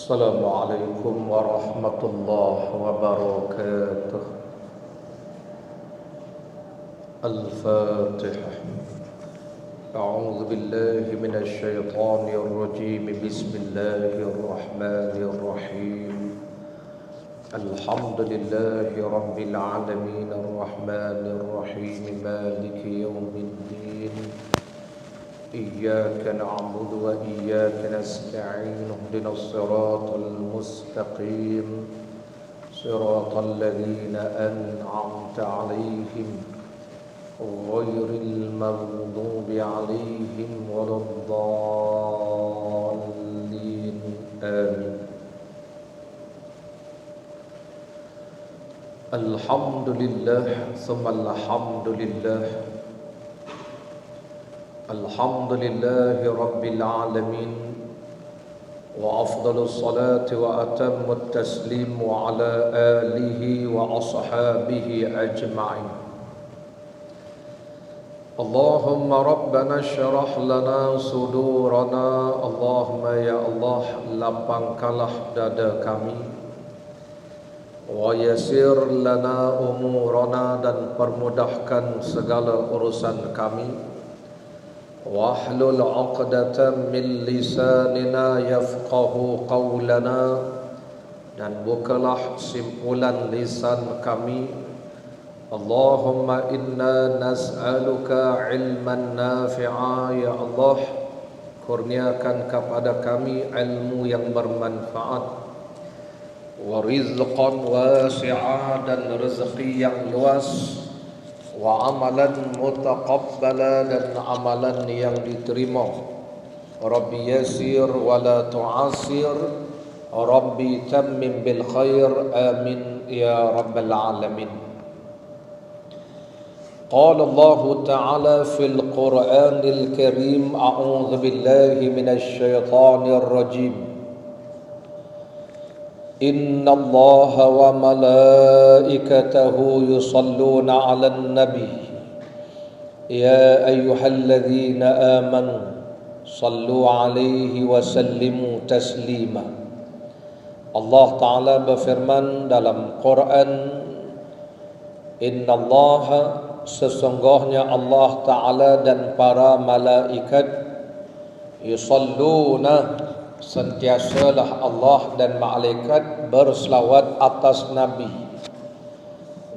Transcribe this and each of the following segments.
السلام عليكم ورحمة الله وبركاته. الفاتحة. أعوذ بالله من الشيطان الرجيم. بسم الله الرحمن الرحيم. الحمد لله رب العالمين الرحمن الرحيم مالك يوم الدين. إياك نعبد وإياك نستعين. اهدنا الصراط المستقيم صراط الذين أنعمت عليهم غير المغضوب عليهم ولا الضالين آمين. الحمد لله ثم الحمد لله. الحمد لله رب العالمين وأفضل الصلاة وأتم التسليم على آله وأصحابه أجمعين. اللهم ربنا اشرح لنا صدورنا. اللهم ya Allah, lapangkanlah dada kami. Wa yassir lana umurana, dan permudahkan segala urusan kami. Wahlul 'uqdatam min lisanina yafqahu qawlana, dan bukalah simpulan lisan kami. Allahumma inna nas'aluka ilman nafi'a. Ya Allah, kurniakan kepada kami ilmu yang bermanfaat, wa rizqan wasi'a, dan rezeki yang luas, wa amalan mutaqabbala, dan amalan yang diterima. Rabbi yasir wa la tu'asir, Rabbi tammim bil khair, amin ya rabbal alamin. Qala Allah Ta'ala fil Qur'anil Karim. A'udzu billahi minasy syaithanir rajim. Inna Allah wa malaikatahu yusalluna 'alan nabi. Ya ayyuhalladzina amanu sallu 'alaihi wa sallimu taslima. Allah Ta'ala berfirman dalam Quran, Inna Allah, sesungguhnya Allah Ta'ala dan para malaikat, yusalluna, sentiasalah Allah dan malaikat berselawat atas Nabi.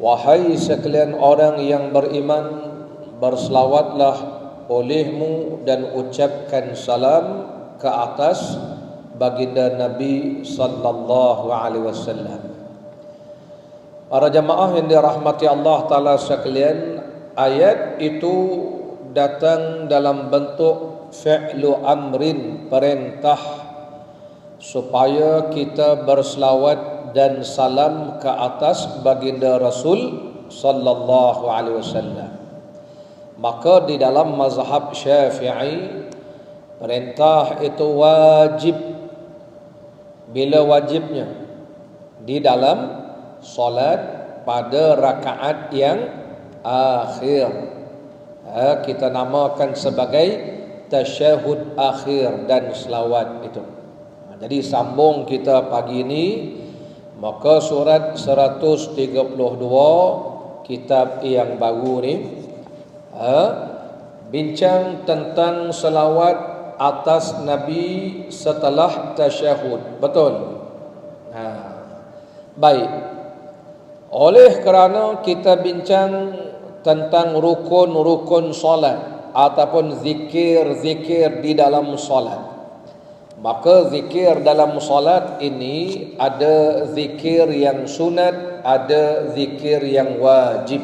Wahai sekalian orang yang beriman, berselawatlah olehmu dan ucapkan salam ke atas baginda Nabi sallallahu alaihi wasallam. Para jamaah yang dirahmati Allah Ta'ala sekalian, ayat itu datang dalam bentuk fi'lu amrin, perintah supaya kita berselawat dan salam ke atas baginda Rasul sallallahu alaihi wasallam. Maka di dalam mazhab Syafi'i, perintah itu wajib. Bila wajibnya? Di dalam solat pada rakaat yang akhir. Kita namakan sebagai tasyahud akhir dan selawat itu. Jadi sambung kita pagi ini, maka surat 132 kitab yang baru ni bincang tentang selawat atas Nabi setelah tasyahud. Betul? Baik. Oleh kerana kita bincang tentang rukun-rukun solat ataupun zikir-zikir di dalam solat, maka zikir dalam solat ini ada zikir yang sunat, ada zikir yang wajib.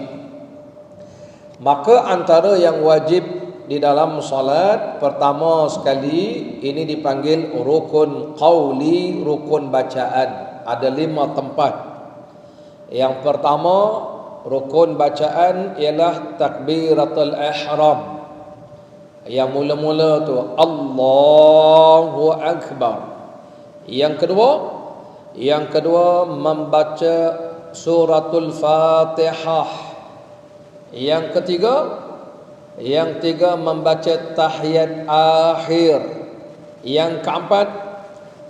Maka antara yang wajib di dalam solat, pertama sekali ini dipanggil rukun qauli, rukun bacaan. Ada 5 tempat. Yang pertama, rukun bacaan ialah takbiratul ihram. Yang mula-mula tu Allahu Akbar. Yang kedua membaca suratul Fatihah. Yang ketiga membaca tahiyat akhir. Yang keempat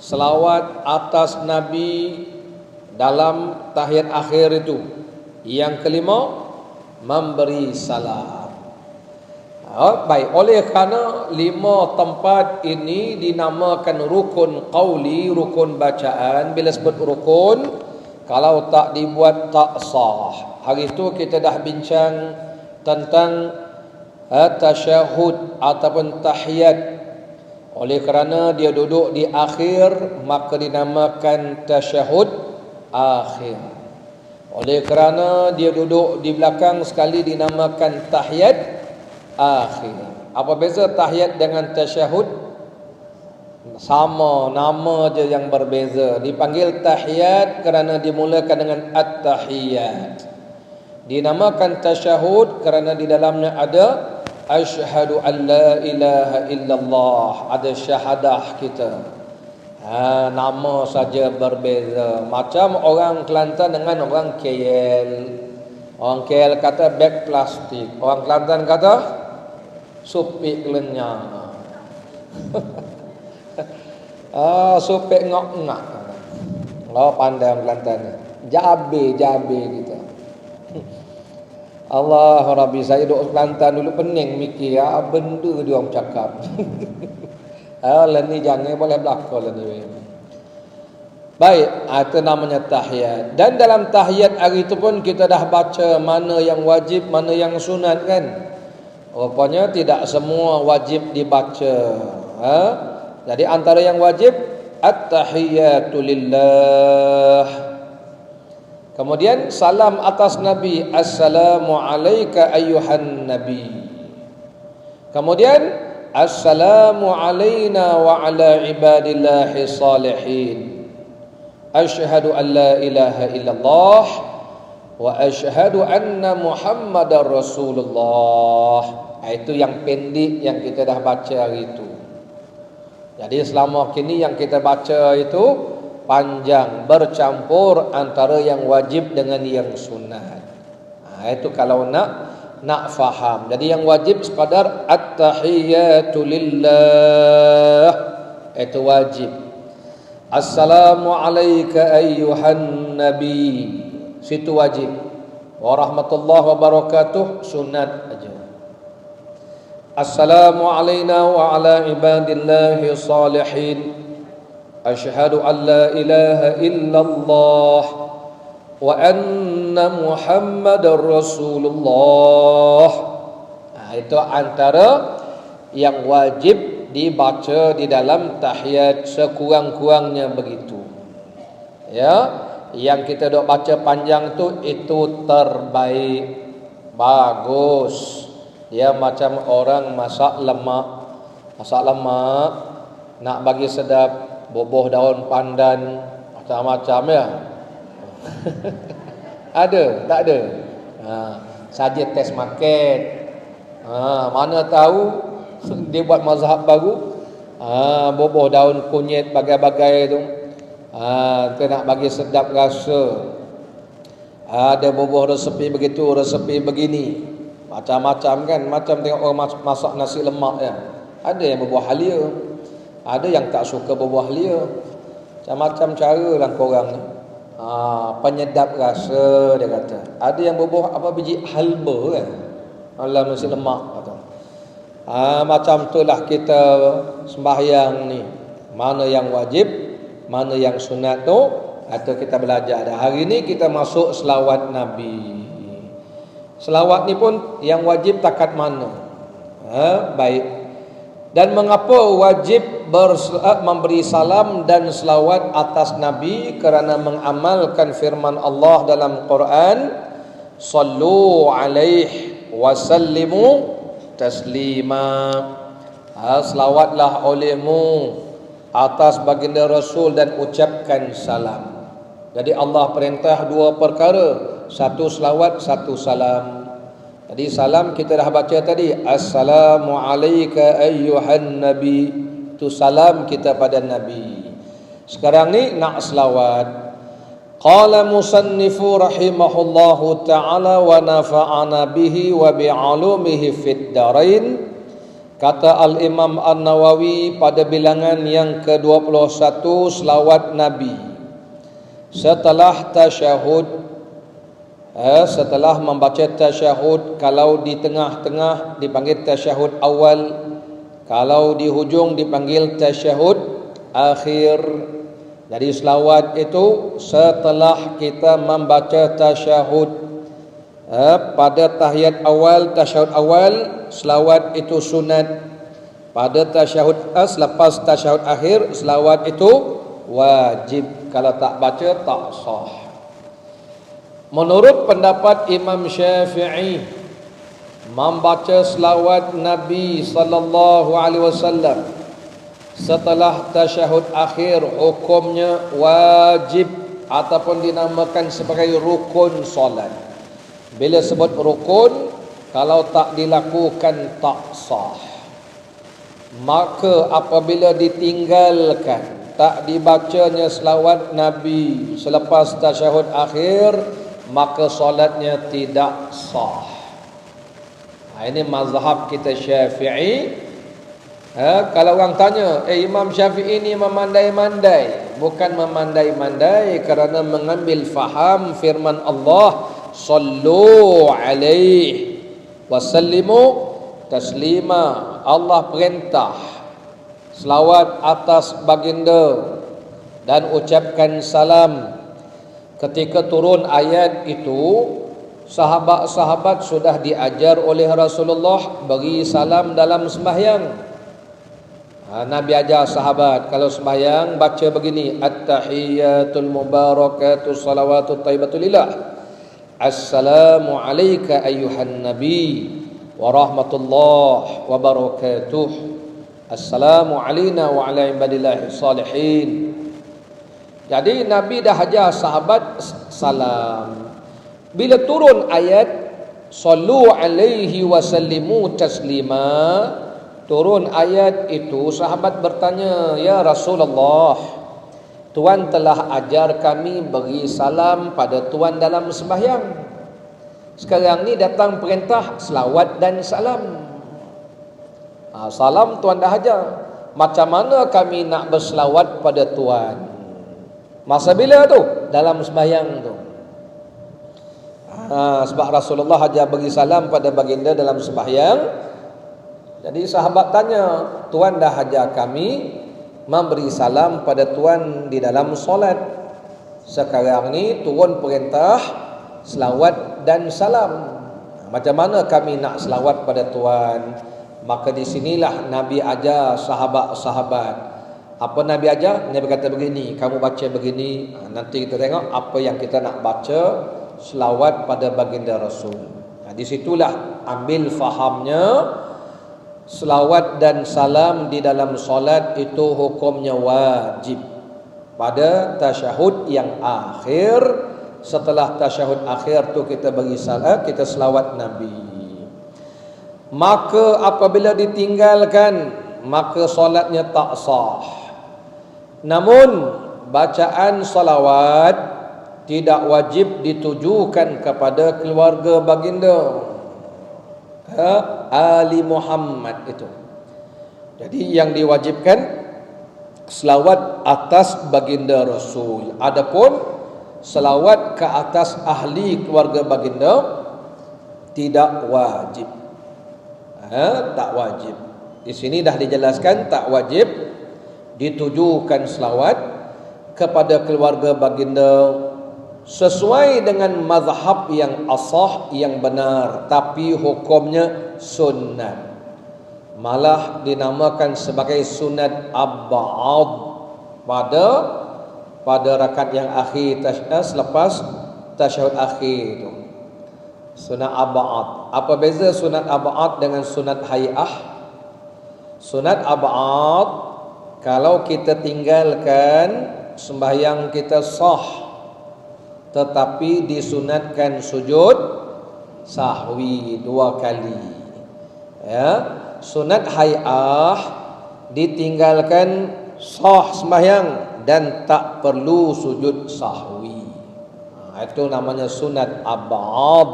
selawat atas Nabi dalam tahiyat akhir itu. Yang kelima, memberi salam. Baik, oleh kerana 5 tempat ini dinamakan rukun qauli, rukun bacaan. Bila sebut rukun, kalau tak dibuat tak sah. Hari itu kita dah bincang tentang tasyahud ataupun tahiyat. Oleh kerana dia duduk di akhir, maka dinamakan tasyahud akhir. Oleh kerana dia duduk di belakang sekali, dinamakan tahiyat akhir. Apa beza tahiyat dengan tasyahud? Sama, nama je yang berbeza. Dipanggil tahiyat kerana dimulakan dengan at-tahiyat. Dinamakan tasyahud kerana di dalamnya ada asyhadu an la ilaha illallah, ada syahadah kita. Nama saja berbeza. Macam orang Kelantan dengan orang KL. Orang KL kata beg plastik, orang Kelantan kata supik lenyang. Supik ngok-ngak. Pandai orang Kelantan. Jabe kita. Allah Rabbi, saya duduk Kelantan dulu pening mikir benda dia orang cakap. Lah ni jangan boleh belaka lah ni. Baik, itu namanya tahiyat. Dan dalam tahiyat hari itu pun kita dah baca mana yang wajib, mana yang sunat kan. Rupanya tidak semua wajib dibaca. Jadi antara yang wajib at-tahiyatu lillah. Kemudian salam atas Nabi, assalamu alayka ayyuhan nabi. Kemudian assalamu alayna wa ala ibadillahi salihin. Asyhadu an la ilaha illallah wa asyhadu anna Muhammadar Rasulullah. Itu yang pendek yang kita dah baca hari itu. Jadi selama kini yang kita baca itu panjang, bercampur antara yang wajib dengan yang sunat. Itu kalau nak faham. Jadi yang wajib sekadar at-tahiyatu lillah, itu wajib. Assalamu alayka ayyuhan nabi, situ wajib. Warahmatullahi wabarakatuh sunat aja. Assalamu alayna wa ala ibadillahi salihin. Asyhadu an la ilaha illallah wa anna Muhammadar Rasulullah. Itu antara yang wajib dibaca di dalam tahiyat sekurang-kurangnya begitu. Ya, yang kita dok baca panjang itu terbaik, bagus. Ya, macam orang masak lemak nak bagi sedap, bubuh daun pandan macam-macam ya. Ada tak ada? Saja test market. Mana tahu dia buat mazhab baru. Bubuh daun kunyit bagai-bagai tu. Kita nak bagi sedap rasa. Ada bubuh resepi begitu, resepi begini. Macam-macam kan. Macam tengok orang masak nasi lemak ya. Ada yang bubuh halia, ada yang tak suka berbuah halia. Macam-macam cara lah korang ni. Penyedap rasa dia kata. Ada yang berbuah biji halba kan. Allah nasi lemak kata. Macam itulah kita sembahyang ni. Mana yang wajib, mana yang sunat tu, atau kita belajar. Dan hari ni kita masuk selawat Nabi. Selawat ni pun yang wajib takat mana? Baik. Dan mengapa wajib memberi salam dan selawat atas Nabi? Kerana mengamalkan firman Allah dalam Quran, sallu alaihi wasallimu taslima. Selawatlah olehmu atas baginda Rasul dan ucapkan salam. Jadi Allah perintah dua perkara, satu selawat, satu salam. Jadi salam kita dah baca tadi, assalamu alayka ayyuhan nabi. Itu salam kita pada Nabi. Sekarang ni nak selawat. Qala musannifu rahimahullahu ta'ala wa nafa'ana bihi wa bi'alumihi fid darain. Kata Al-Imam An-Nawawi pada bilangan yang ke-21 selawat Nabi. Setelah tasyahud, setelah membaca tasyahud, kalau di tengah-tengah dipanggil tasyahud awal, kalau di hujung dipanggil tasyahud akhir. Jadi selawat itu setelah kita membaca tasyahud. Pada tahiyat awal, tasyahud awal, selawat itu sunat. Pada tasyahud selepas tasyahud akhir, selawat itu wajib. Kalau tak baca tak sah. Menurut pendapat Imam Syafi'i, membaca selawat Nabi sallallahu alaihi wasallam setelah tasyahud akhir hukumnya wajib ataupun dinamakan sebagai rukun solat. Bila sebut rukun, kalau tak dilakukan tak sah. Maka apabila ditinggalkan, tak dibacanya selawat Nabi selepas tasyahud akhir, maka solatnya tidak sah. Ini mazhab kita Syafi'i. Kalau orang tanya, Imam Syafi'i ini memandai-mandai. Bukan memandai-mandai, kerana mengambil faham firman Allah, sallu alaihi wasallimu taslima. Allah perintah selawat atas baginda dan ucapkan salam. Ketika turun ayat itu, sahabat-sahabat sudah diajar oleh Rasulullah beri salam dalam sembahyang. Nabi ajar sahabat, kalau sembahyang baca begini, at-tahiyyatul mubarakatuh salawatut thayyibatu lillah. Assalamu alayka ayyuhan nabi wa rahmatullah wa barakatuh. Assalamu alayna wa ala ibadillahi salihin. Jadi Nabi dah ajar sahabat salam. Bila turun ayat sallu alaihi wasallimu taslima, turun ayat itu, sahabat bertanya, ya Rasulullah, Tuan telah ajar kami beri salam pada Tuan dalam sembahyang. Sekarang ni datang perintah selawat dan salam. Salam Tuan dah ajar. Macam mana kami nak berselawat pada Tuan? Masa bila tu? Dalam sembahyang tu. Sebab Rasulullah ajar beri salam pada baginda dalam sembahyang. Jadi sahabat tanya, Tuan dah ajar kami memberi salam pada Tuan di dalam solat. Sekarang ni turun perintah selawat dan salam. Macam mana kami nak selawat pada Tuan? Maka di sinilah Nabi ajar sahabat-sahabat. Apa Nabi ajar? Nabi kata begini, kamu baca begini. Nanti kita tengok apa yang kita nak baca selawat pada baginda Rasul. Di situlah ambil fahamnya. Selawat dan salam di dalam solat itu hukumnya wajib pada tasyahud yang akhir. Setelah tasyahud akhir tu kita bagi salam, kita selawat Nabi. Maka apabila ditinggalkan, maka solatnya tak sah. Namun bacaan salawat tidak wajib ditujukan kepada keluarga baginda, Ali Muhammad itu. Jadi yang diwajibkan selawat atas baginda Rasul. Adapun selawat ke atas ahli keluarga baginda tidak wajib. Tak wajib. Di sini dah dijelaskan tak wajib ditujukan selawat kepada keluarga baginda sesuai dengan mazhab yang asah, yang benar, tapi hukumnya sunnat. Malah dinamakan sebagai sunat ab'ad pada rakaat yang akhir selepas tasyahud akhir itu. Sunat ab'ad. Apa beza sunat ab'ad dengan sunat hay'ah? Sunat ab'ad, kalau kita tinggalkan sembahyang kita sah, tetapi disunatkan sujud sahwi 2 kali. Sunat hay'ah ditinggalkan sah sembahyang dan tak perlu sujud sahwi. Itu namanya sunat ab'ad.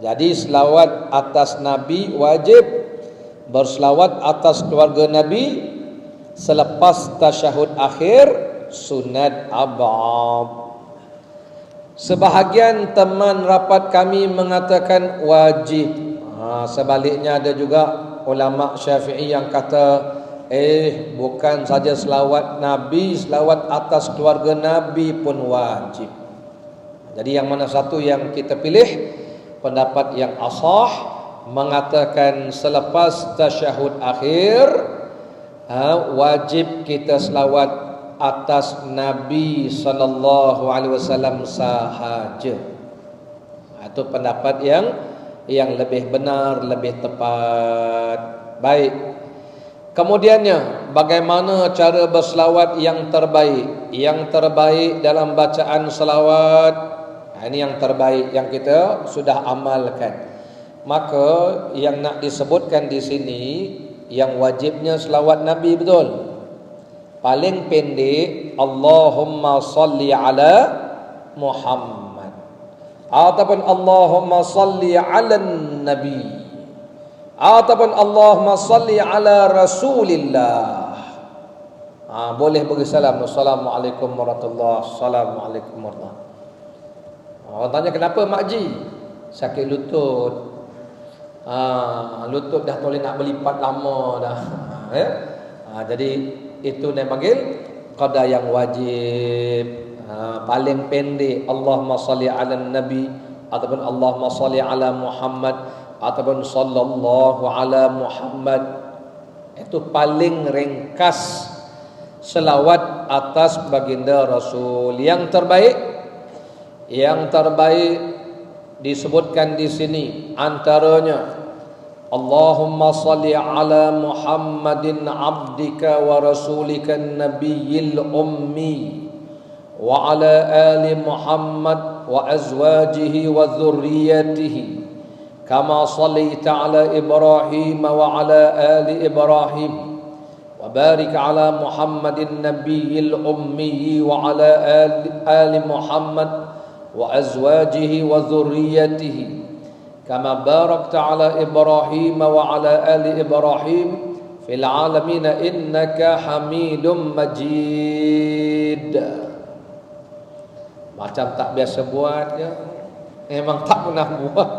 Jadi selawat atas Nabi wajib berselawat atas keluarga Nabi selepas tasyahud akhir sunat abad. Sebahagian teman rapat kami mengatakan wajib. Sebaliknya ada juga ulama Syafi'i yang kata bukan saja selawat Nabi, selawat atas keluarga Nabi pun wajib. Jadi yang mana satu yang kita pilih? Pendapat yang ashah mengatakan selepas tasyahud akhir wajib kita selawat atas Nabi sallallahu alaihi wasallam sahaja. Itu pendapat yang lebih benar, lebih tepat. Baik. Kemudiannya, bagaimana cara berselawat yang terbaik? Yang terbaik dalam bacaan selawat, ini yang terbaik yang kita sudah amalkan. Maka yang nak disebutkan di sini, yang wajibnya selawat Nabi betul. Paling pendek Allahumma salli ala Muhammad ataupun Allahumma salli ala Nabi ataupun Allahumma salli ala Rasulillah. Boleh bagi salam. Assalamualaikum warahmatullahi wabarakatuh. Assalamualaikum warahmatullahi wabarakatuh. Orang tanya kenapa makji? Sakit lutut. Lutut dah boleh nak berlipat lama dah. Jadi itu yang panggil qada yang wajib. Paling pendek Allahumma salli ala Nabi ataupun Allahumma salli ala Muhammad ataupun sallallahu ala Muhammad. Itu paling ringkas selawat atas baginda Rasul. Yang terbaik disebutkan di sini antaranya Allahumma salli ala Muhammadin abdika wa rasulika nabiyil ummi wa ala ali Muhammad wa azwajihi wa dhurriyyatihi kama sallaita ala Ibrahim wa ala ali Ibrahim wa barik ala Muhammadin nabiyil ummi wa ala ali Muhammad wa azwajihi wa dhurriyyatihi kama barakta ala Ibrahim wa ala ali Ibrahim fil alamin innaka Hamidum Majid. Macam tak biasa buat ya. Memang tak pernah buat.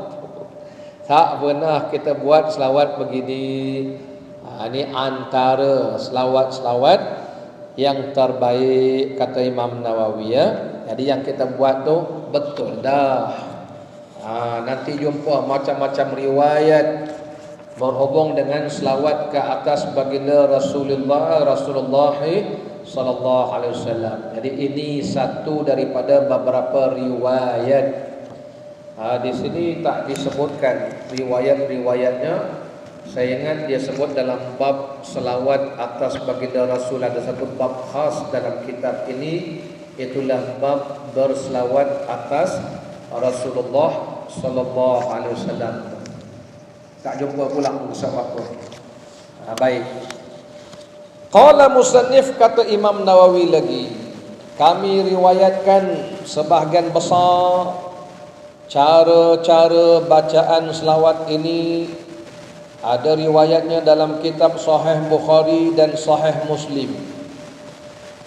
Tak pernah kita buat selawat begini. Ini antara selawat-selawat yang terbaik kata Imam Nawawi ya. Jadi yang kita buat tu betul dah. Nanti jumpa macam-macam riwayat berhubung dengan selawat ke atas baginda Rasulullah sallallahu alaihi wasallam. Jadi ini satu daripada beberapa riwayat. Di sini tak disebutkan riwayat-riwayatnya. Saya ingat dia sebut dalam bab selawat atas baginda Rasul, ada satu bab khas dalam kitab ini, itulah bab berselawat atas Rasulullah sallallahu alaihi wasallam. Tak jumpa pula usah apa. Baik. Qala musannif, kata Imam Nawawi lagi, kami riwayatkan sebahagian besar cara-cara bacaan selawat ini. Ada riwayatnya dalam kitab Sahih Bukhari dan Sahih Muslim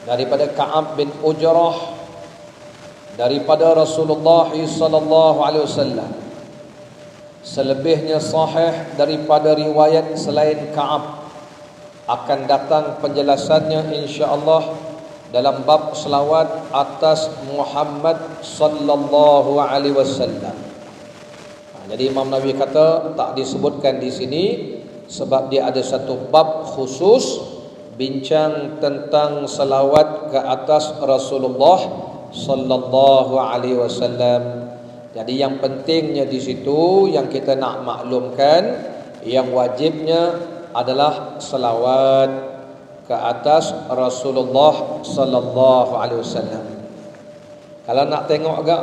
daripada Ka'ab bin Ujrah daripada Rasulullah sallallahu alaihi wasallam. Selebihnya sahih daripada riwayat selain Ka'ab. Akan datang penjelasannya insya-Allah dalam bab selawat atas Muhammad sallallahu alaihi wasallam. Jadi Imam Nawawi kata tak disebutkan di sini sebab dia ada satu bab khusus bincang tentang selawat ke atas Rasulullah sallallahu alaihi wasallam. Jadi yang pentingnya di situ yang kita nak maklumkan, yang wajibnya adalah selawat ke atas Rasulullah sallallahu alaihi wasallam. Kalau nak tengok agak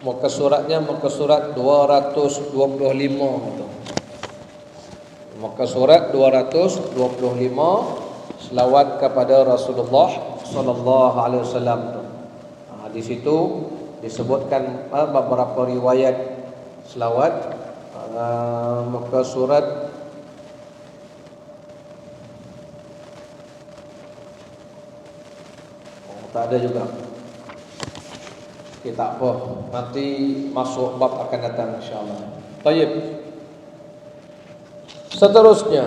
muka suratnya, muka surat 225 tu. Muka surat 225 selawat kepada Rasulullah sallallahu alaihi wasallam tu. Di situ disebutkan beberapa riwayat selawat. Muka surat Tak ada juga. Okay, tak apa. Nanti masuk bab akan datang insya-Allah. Baik. Seterusnya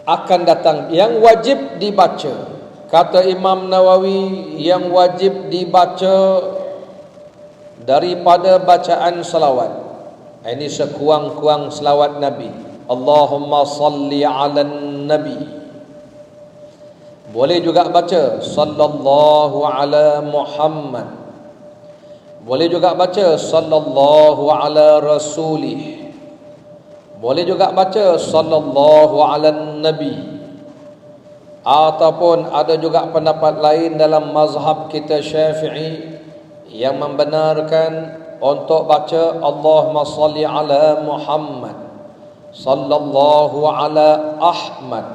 akan datang yang wajib dibaca. Kata Imam Nawawi, yang wajib dibaca daripada bacaan selawat. Ini sekurang-kurang selawat Nabi. Allahumma salli ala Nabi. Boleh juga baca sallallahu ala Muhammad. Boleh juga baca sallallahu ala Rasulih. Boleh juga baca sallallahu ala Nabi. Ataupun ada juga pendapat lain dalam mazhab kita Syafi'i yang membenarkan untuk baca Allahumma salli ala Muhammad, sallallahu ala Ahmad,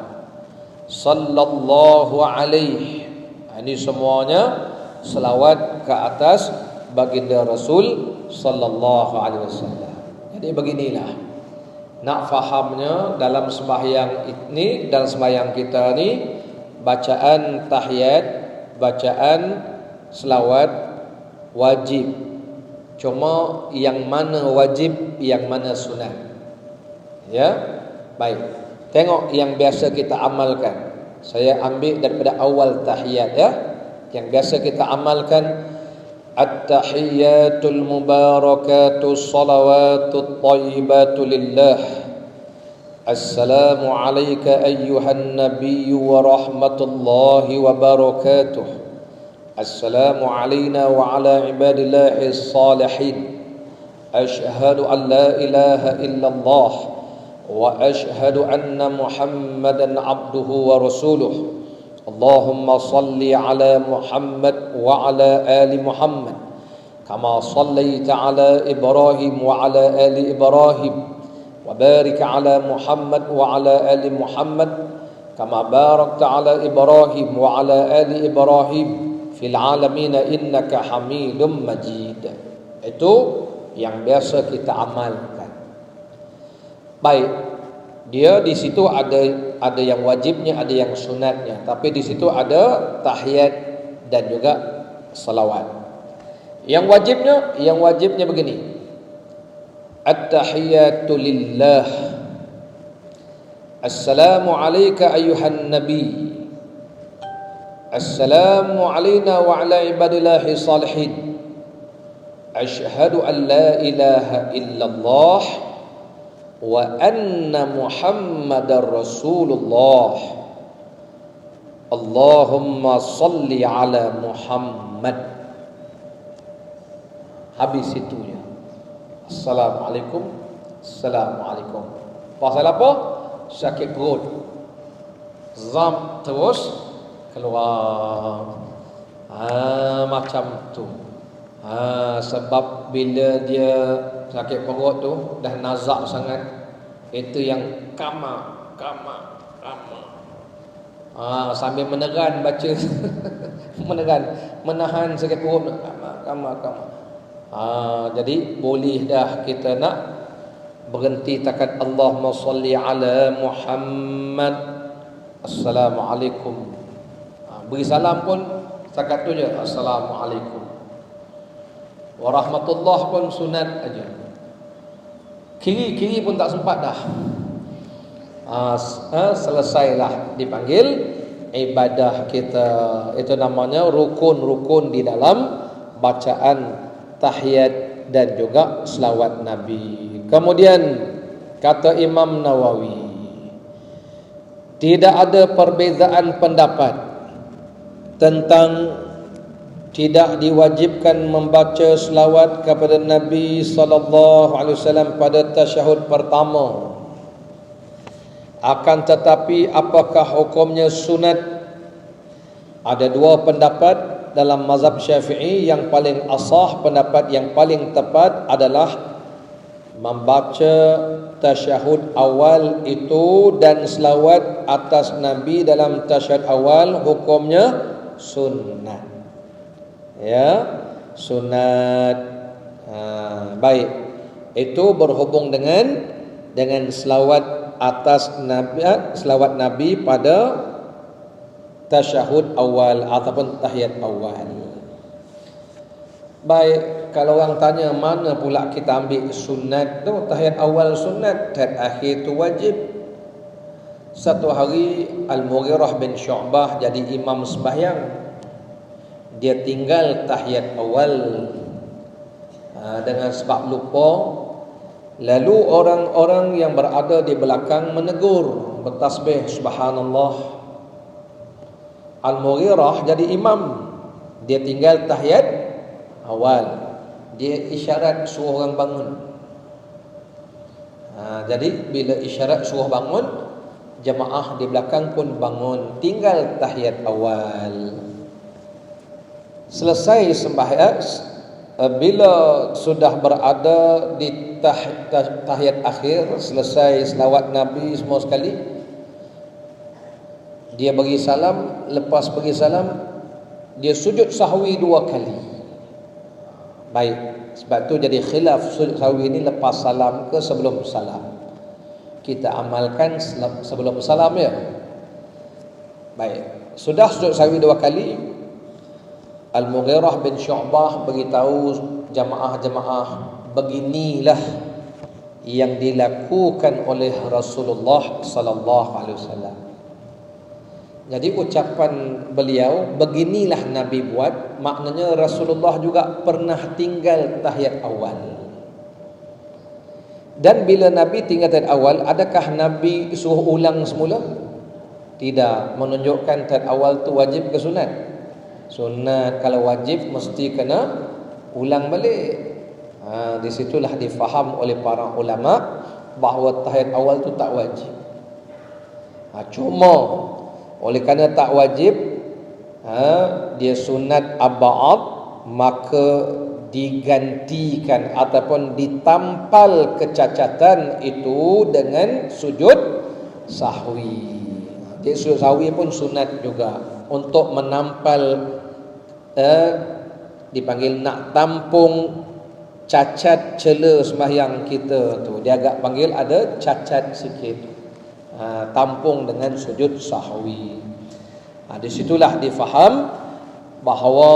sallallahu alaihi. Ini semuanya selawat ke atas baginda Rasul sallallahu alaihi wasallam. Jadi beginilah nak fahamnya dalam sembahyang ini, dalam sembahyang kita ni, bacaan tahiyat, bacaan selawat wajib. Cuma yang mana wajib, yang mana sunat. Ya, baik. Tengok yang biasa kita amalkan. Saya ambil daripada awal tahiyat ya. Yang biasa kita amalkan, at-tahiyatul mubarakatus salawatut thayyibatu lillah. Assalamu alayka ayyuhan nabiyyu wa rahmatullahi wa barakatuh. Assalamu alayna wa ala ibadillahis salihin. Ashhadu an la ilaha illallah wa ashhadu anna Muhammadan abduhu wa rasuluh. Allahumma salli ala Muhammad wa ala ali Muhammad kama sallaita ala Ibrahim wa ala ali Ibrahim. وبارك على محمد وعلى آل محمد كما باركت على إبراهيم وعلى آل إبراهيم في العالمين إنك حميد مجيد. Itu yang biasa kita amalkan. Baik, dia di situ ada yang wajibnya, ada yang sunatnya, tapi di situ ada tahiyat dan juga salawat. Yang wajibnya begini. At-tahiyatu lillah. Assalamu alayka ayyuhan nabi. Assalamu alayna wa ala ibadillahi salihin. Ashhadu an la ilaha illallah wa anna Muhammadar Rasulullah. Allahumma salli ala Muhammad. Habis itu ya. Assalamualaikum. Assalamualaikum. Pasal apa? Sakit perut. Zam terus keluar. Macam tu. Sebab bila dia sakit perut tu dah nazak sangat, itu yang kama. Sambil meneran baca menahan sakit perut. Kama. Jadi boleh dah kita nak berhenti takat Allahumma salli ala Muhammad. Assalamualaikum. Beri salam pun takat tu je, Assalamualaikum. Warahmatullah pun sunat aja. Kiri pun tak sempat dah. Selesailah dipanggil ibadah kita. Itu namanya rukun-rukun di dalam bacaan tahiyat dan juga selawat Nabi. Kemudian kata Imam Nawawi, tidak ada perbezaan pendapat tentang tidak diwajibkan membaca selawat kepada Nabi sallallahu alaihi wasallam pada tasyahud pertama. Akan tetapi apakah hukumnya sunat? Ada dua pendapat dalam mazhab Syafi'i. Yang paling asah, pendapat yang paling tepat adalah membaca tasyahud awal itu dan selawat atas Nabi dalam tasyahud awal hukumnya sunat. Ya, sunat. Baik. Itu berhubung dengan selawat atas Nabi, selawat Nabi pada tasyahud awal ataupun tahiyat awal. Baik, kalau orang tanya mana pula kita ambil sunat tu, tahiyat awal sunat, tahiyat akhir tu wajib. Satu hari Al-Mughirah bin Syu'bah jadi imam sembahyang. Dia tinggal tahiyat awal dengan sebab lupa. Lalu orang-orang yang berada di belakang menegur, bertasbih subhanallah. Al-Mughirah jadi imam, dia tinggal tahiyat awal. Dia isyarat suruh orang bangun. Jadi bila isyarat suruh bangun, jemaah di belakang pun bangun, tinggal tahiyat awal. Selesai sembahyang, bila sudah berada di tahiyat akhir, selesai selawat Nabi semua sekali, dia bagi salam. Lepas bagi salam, dia sujud sahwi 2 kali. Baik, sebab tu jadi khilaf sujud sahwi ini lepas salam ke sebelum salam. Kita amalkan sebelum salam ya. Baik, sudah sujud sahwi 2 kali, Al-Mughirah bin Syu'bah beritahu jamaah-jamaah, beginilah yang dilakukan oleh Rasulullah sallallahu alaihi wasallam. Jadi ucapan beliau, beginilah Nabi buat, maknanya Rasulullah juga pernah tinggal tahiyat awal. Dan bila Nabi tinggal tahiyat awal, adakah Nabi suruh ulang semula? Tidak, menunjukkan tahiyat awal tu wajib ke sunat? Sunat. Kalau wajib mesti kena ulang balik. Di situlah difaham oleh para ulama bahawa tahiyat awal tu tak wajib. Cuma oleh kerana tak wajib, dia sunat ab'ad, maka digantikan ataupun ditampal kecacatan itu dengan sujud sahwi. Jadi sujud sahwi pun sunat juga untuk menampal, dipanggil nak tampung cacat cela sembahyang kita tu. Dia agak panggil ada cacat sikit, tampung dengan sujud sahwi. Di situlah difaham bahawa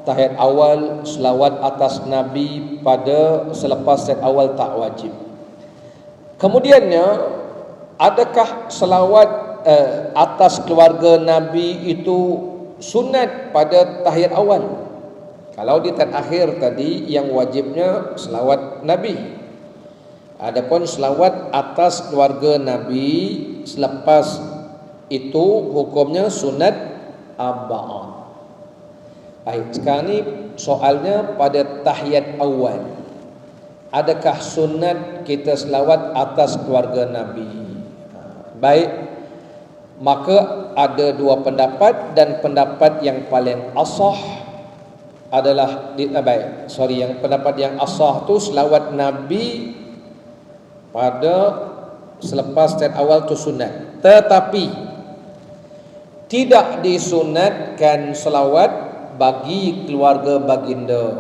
tahiyat awal selawat atas Nabi pada selepas tahiyat awal tak wajib. Kemudiannya, adakah selawat atas keluarga Nabi itu sunat pada tahiyat awal? Kalau di tahiyat akhir tadi yang wajibnya selawat Nabi. Adapun selawat atas keluarga Nabi selepas itu hukumnya sunat ab'ad. Baik, sekarang ni soalnya pada tahiyat awal, adakah sunat kita selawat atas keluarga Nabi? Baik, maka ada 2 pendapat, dan pendapat yang paling asah adalah yang pendapat yang asah tu selawat Nabi pada selepas tahiyat awal tu sunat. Tetapi tidak disunatkan selawat bagi keluarga baginda.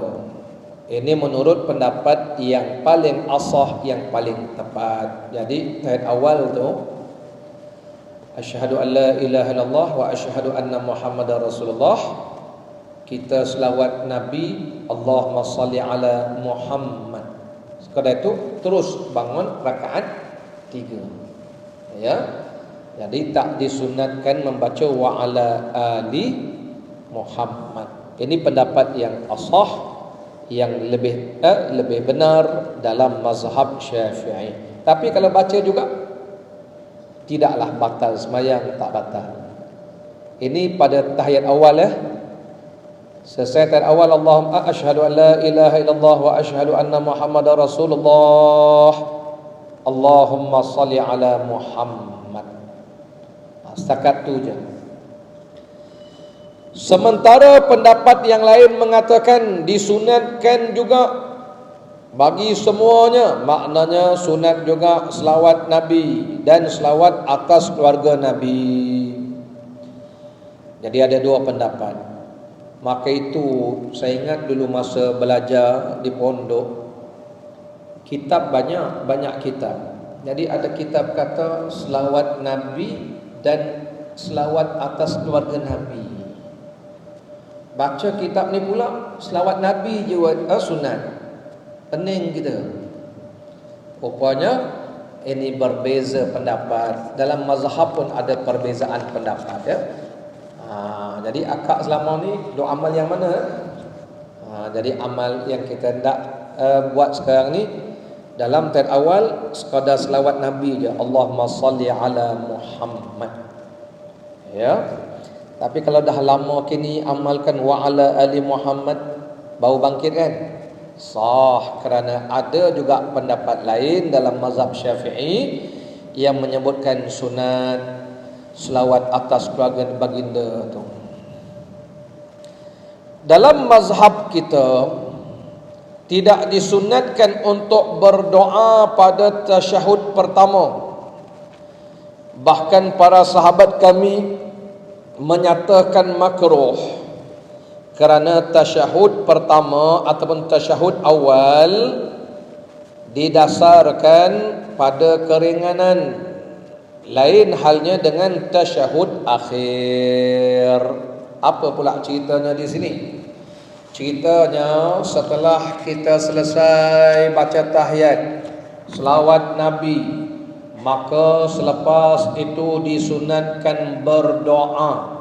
Ini menurut pendapat yang paling asah, yang paling tepat. Jadi tahiyat awal tu, asyhadu an la ilaha illallah wa asyhadu anna Muhammadar Rasulullah, kita selawat Nabi, Allahumma salli ala Muhammad. Sekadar itu terus bangun rakaat 3. Ya. Jadi tak disunatkan membaca wa ala ali Muhammad. Ini pendapat yang asah, yang lebih benar dalam mazhab Syafi'i. Tapi kalau baca juga tidaklah batal sembahyang, tak batal. Ini pada tahiyat awal ya. Selesai tahiyat awal, Allahumma asyhadu an la ilaha illallah wa asyhadu anna Muhammadar Rasulullah. Allahumma salli ala Muhammad. Setakat tu je. Sementara pendapat yang lain mengatakan disunatkan juga bagi semuanya, maknanya sunat juga selawat Nabi dan selawat atas keluarga Nabi. Jadi ada 2 pendapat. Maka itu saya ingat dulu masa belajar di pondok, kitab banyak kitab. Jadi ada kitab kata selawat Nabi dan selawat atas keluarga Nabi. Baca kitab ni pula selawat Nabi je sunat. Pening kita. Rupanya ini berbeza pendapat. Dalam mazhab pun ada perbezaan pendapat ya. Jadi akak selama ni doa amal yang mana? Jadi amal yang kita hendak buat sekarang ni dalam tahap awal sekadar selawat Nabi je. Allahumma salli ala Muhammad. Ya. Tapi kalau dah lama kini amalkan wa ala ali Muhammad, baru bangkit kan? Sah, kerana ada juga pendapat lain dalam mazhab Syafi'i yang menyebutkan sunat selawat atas keluarga baginda tu. Dalam mazhab kita tidak disunatkan untuk berdoa pada tasyahud pertama. Bahkan para sahabat kami menyatakan makruh, kerana tasyahud pertama ataupun tasyahud awal didasarkan pada keringanan. Lain halnya dengan tasyahud akhir. Apa pula ceritanya di sini? Ceritanya setelah kita selesai baca tahiyat, selawat Nabi, maka selepas itu disunatkan berdoa.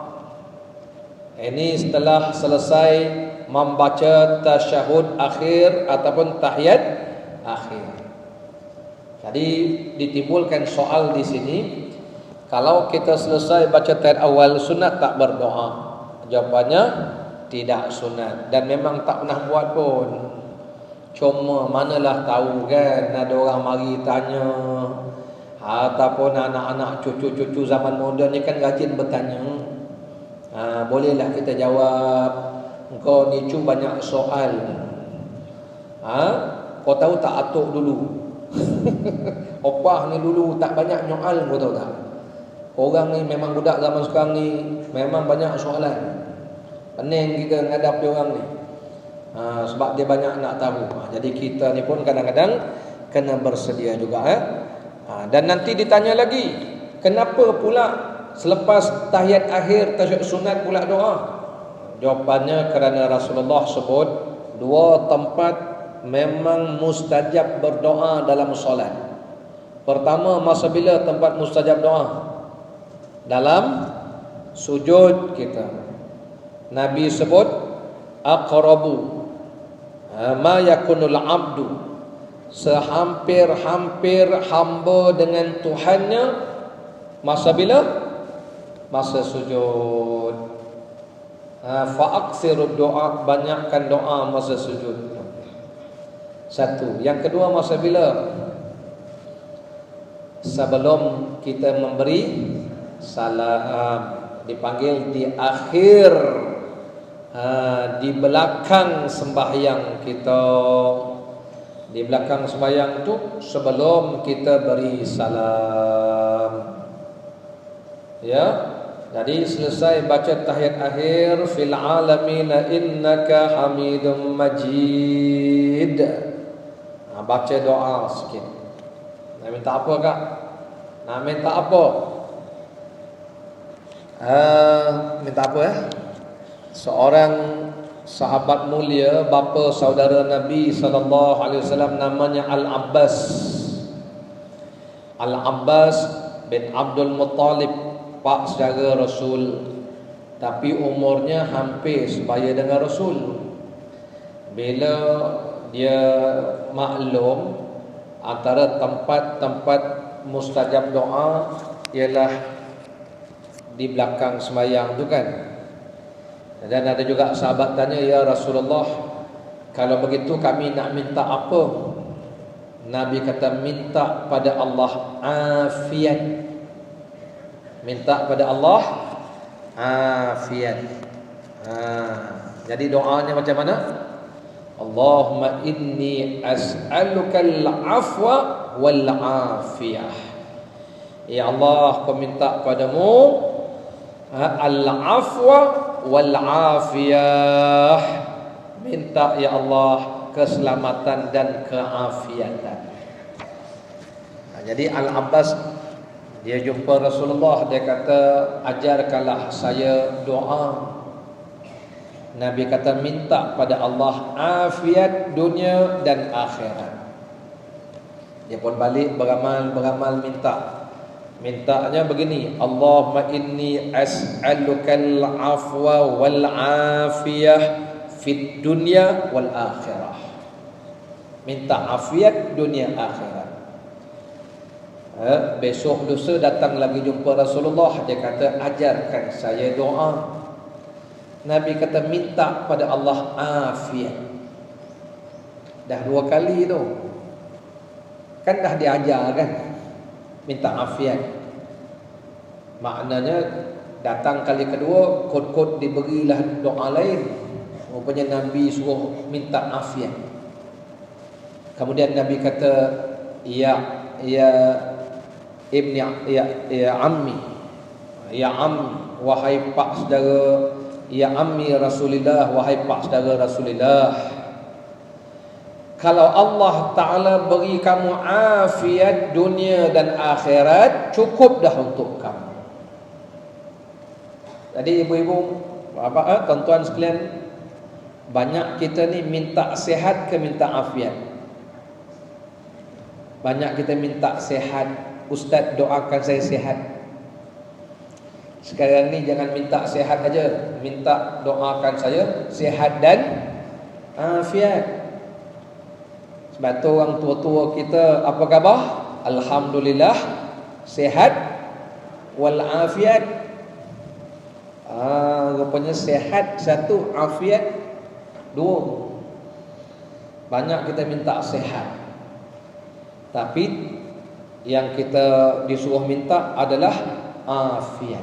Ini setelah selesai membaca tasyahud akhir ataupun tahiyat akhir. Jadi ditimbulkan soal di sini, kalau kita selesai baca tahiyat awal sunat tak berdoa? Jawapannya tidak sunat, dan memang tak pernah buat pun. Cuma manalah tahu kan, ada orang mari tanya, ataupun anak-anak cucu-cucu zaman moden ni kan rajin bertanya. Bolehlah kita jawab, engkau ni cu banyak soal. Kau tahu tak atuk dulu? Opah ni dulu tak banyak nyoal, kau tahu tak? Orang ni memang budak zaman sekarang ni memang banyak soalan. Pening kita menghadapi orang ni. Sebab dia banyak nak tahu. Jadi kita ni pun kadang-kadang kena bersedia juga. Dan nanti ditanya lagi, kenapa pula selepas tahiyat akhir tasyahud sunat pula doa? Jawapannya kerana Rasulullah sebut dua tempat memang mustajab berdoa dalam solat. Pertama, masa bila tempat mustajab doa? Dalam sujud kita. Nabi sebut aqrabu ma yakunul abdu, sehampir-hampir hamba dengan Tuhannya masa bila? Masa sujud. Fa'aksiru doa, banyakkan doa masa sujud. Satu. Yang kedua, masa bila? Sebelum kita memberi salam, dipanggil di akhir, di belakang sembahyang kita. Di belakang sembahyang itu sebelum kita beri salam. Ya. Jadi selesai baca tahiyat akhir, fil alamin innaka hamidum majid. Baca doa sikit. Nak minta apa kak? Nak minta apa? Minta apa ya? Seorang sahabat mulia, bapa saudara Nabi SAW, namanya Al-Abbas. Al-Abbas bin Abdul Muttalib, pak saudara Rasul, tapi umurnya hampir sebaya dengan Rasul. Bila dia maklum antara tempat-tempat mustajab doa ialah di belakang sembahyang tu kan. Dan ada juga sahabat tanya, ya Rasulullah, kalau begitu kami nak minta apa? Nabi kata, minta pada Allah afiat. Minta pada Allah afiat. Jadi doanya macam mana? Allahumma inni as'aluka al-afwa wal-afiyah. Ya Allah, aku minta padamu al-afwa wal-afiyah. Minta ya Allah keselamatan dan keafiatan. Jadi Al-Abbas Dia jumpa Rasulullah, dia kata, ajarkanlah saya doa. Nabi kata, minta pada Allah afiat dunia dan akhirat. Dia pun balik beramal minta. Mintanya begini, Allahumma inni as'alukal afwa wal afiyah fid dunya wal akhirah. Minta afiat dunia akhirat. Besok lusa datang lagi jumpa Rasulullah, dia kata, ajarkan saya doa. Nabi kata, minta pada Allah afiat. Dah 2 kali tu, kan dah diajar kan, minta afiat. Maknanya datang kali kedua, kod-kod diberilah doa lain. Rupanya Nabi suruh minta afiat. Kemudian Nabi kata, ya ibni, ya ammi, ya ammi, wahai pak saudara, ya ammi Rasulillah, wahai pak saudara Rasulillah, kalau Allah Ta'ala beri kamu afiat dunia dan akhirat, cukup dah untuk kamu. Jadi ibu-ibu, bapak, tuan-tuan sekalian, banyak kita ni minta sehat ke minta afiat? Banyak kita minta sehat. Ustaz, doakan saya sehat. Sekarang ni jangan minta sehat aja, minta doakan saya sehat dan afiat. Sebab tu orang tua-tua kita apa khabar? Alhamdulillah sehat wal afiat. Rupanya sehat 1, afiat 2. Banyak kita minta sehat, tapi yang kita disuruh minta adalah afiat.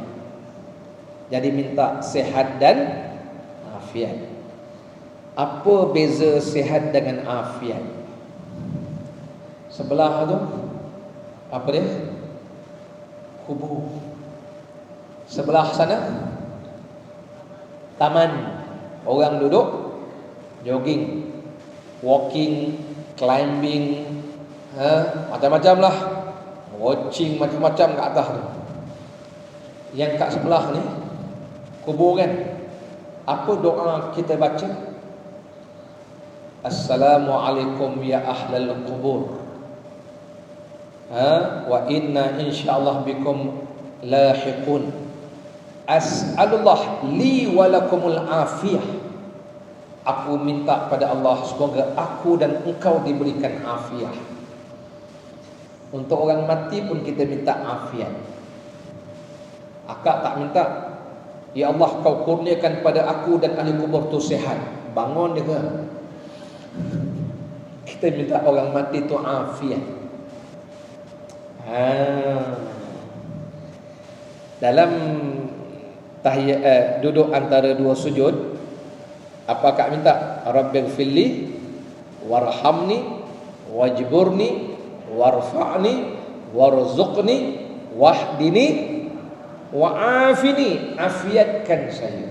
Jadi minta sehat dan afiat. Apa beza sehat dengan afiat? Sebelah tu apa dia? Kubur. Sebelah sana taman. Orang duduk jogging, walking, climbing, macam-macam lah, watching macam-macam kat atas tu. Yang kat sebelah ni kubur kan. Apa doa kita baca? Assalamualaikum ya ahlal kubur, wa inna insyaallah bikum lahiqun. As'alullah li wa lakumul afiyah. Aku minta pada Allah semoga aku dan engkau diberikan afiat. Untuk orang mati pun kita minta afiat. Akak tak minta, ya Allah kau kurniakan pada aku dan ahli kubur tu sehat. Bangun dia ke? Kita minta orang mati tu afiat. Dalam tahiyat, duduk antara 2 sujud, apa kak minta? Rabbighfirli warhamni wajburni warfa'ni warzuqni wahdini wa'afini. Afiatkan saya.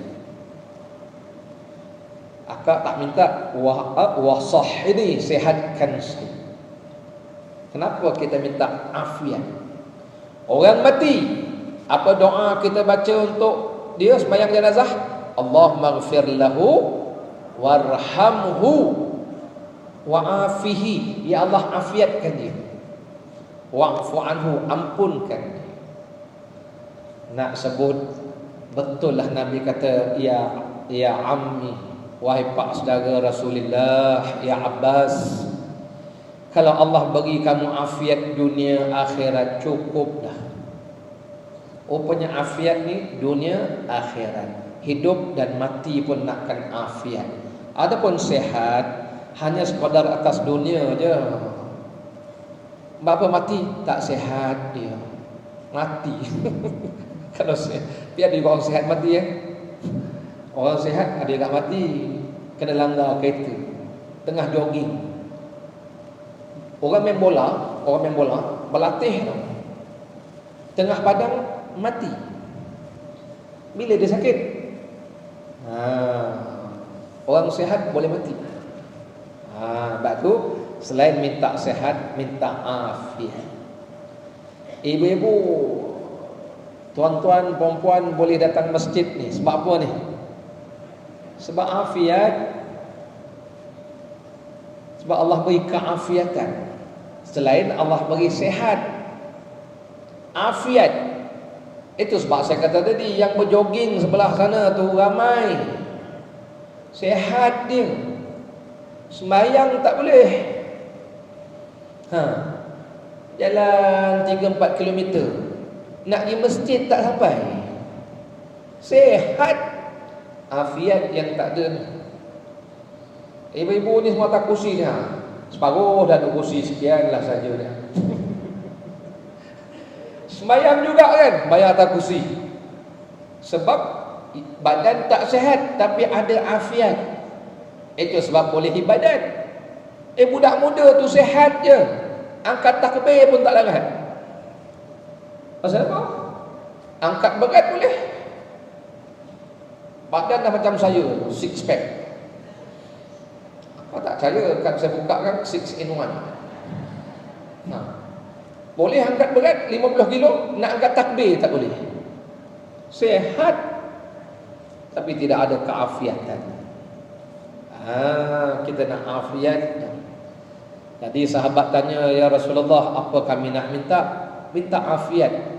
Akak tak minta wasahhini, sehatkan saya. Kenapa kita minta afiat? Orang mati, apa doa kita baca untuk dia sembahyang jenazah? Allahumma ighfir lahu warhamhu wa'afihi. Ya Allah, afiatkan dia. Wa'fu anhu, ampunkan dia. Nak sebut betul lah Nabi kata, ya ammi, wahai pak saudara Rasulullah, ya Abbas, kalau Allah bagi kamu afiat dunia akhirat, cukup dah. Rupanya afiat ni dunia akhirat, hidup dan mati pun nakkan afiat. Adapun sehat hanya sekadar atas dunia je. Bapa mati tak sehat dia, mati. Kalau biar dia orang sehat mati ya. Orang sehat ada yang mati kena langgar kereta tengah jogging. Orang main bola berlatih tau, tengah padang mati. Bila dia sakit, orang sehat boleh mati. Sebab tu selain minta sehat, minta afiat. Ibu-ibu, tuan-tuan, perempuan boleh datang masjid ni sebab apa ni? Sebab afiat. Sebab Allah beri keafiatan. Selain Allah beri sehat, afiat. Itu sebab saya kata tadi, yang berjoging sebelah sana tu ramai, sehat dia, sembahyang tak boleh. Jalan 3-4 kilometer nak pergi masjid tak sampai. Sehat, afiat yang tak ada. Ibu-ibu ni semua tak kursi ni, separuh dah duduk kursi, sekian lah saja dia. Sembahyang juga kan, bayar atas kursi. Sebab badan tak sihat tapi ada afiat. Itu sebab boleh ibadat. Budak muda tu sihat je, angkat takbir pun tak larat. Pasal apa? Angkat berat boleh. Badan dah macam saya, 6 pack. Kau tak percaya kan, saya buka kan 6 in 1. Boleh angkat berat 50 kilo, nak angkat takbir tak boleh. Sehat tapi tidak ada keafiatan. Kita nak afiat. Jadi sahabat tanya, ya Rasulullah, apa kami nak minta? Minta afiat.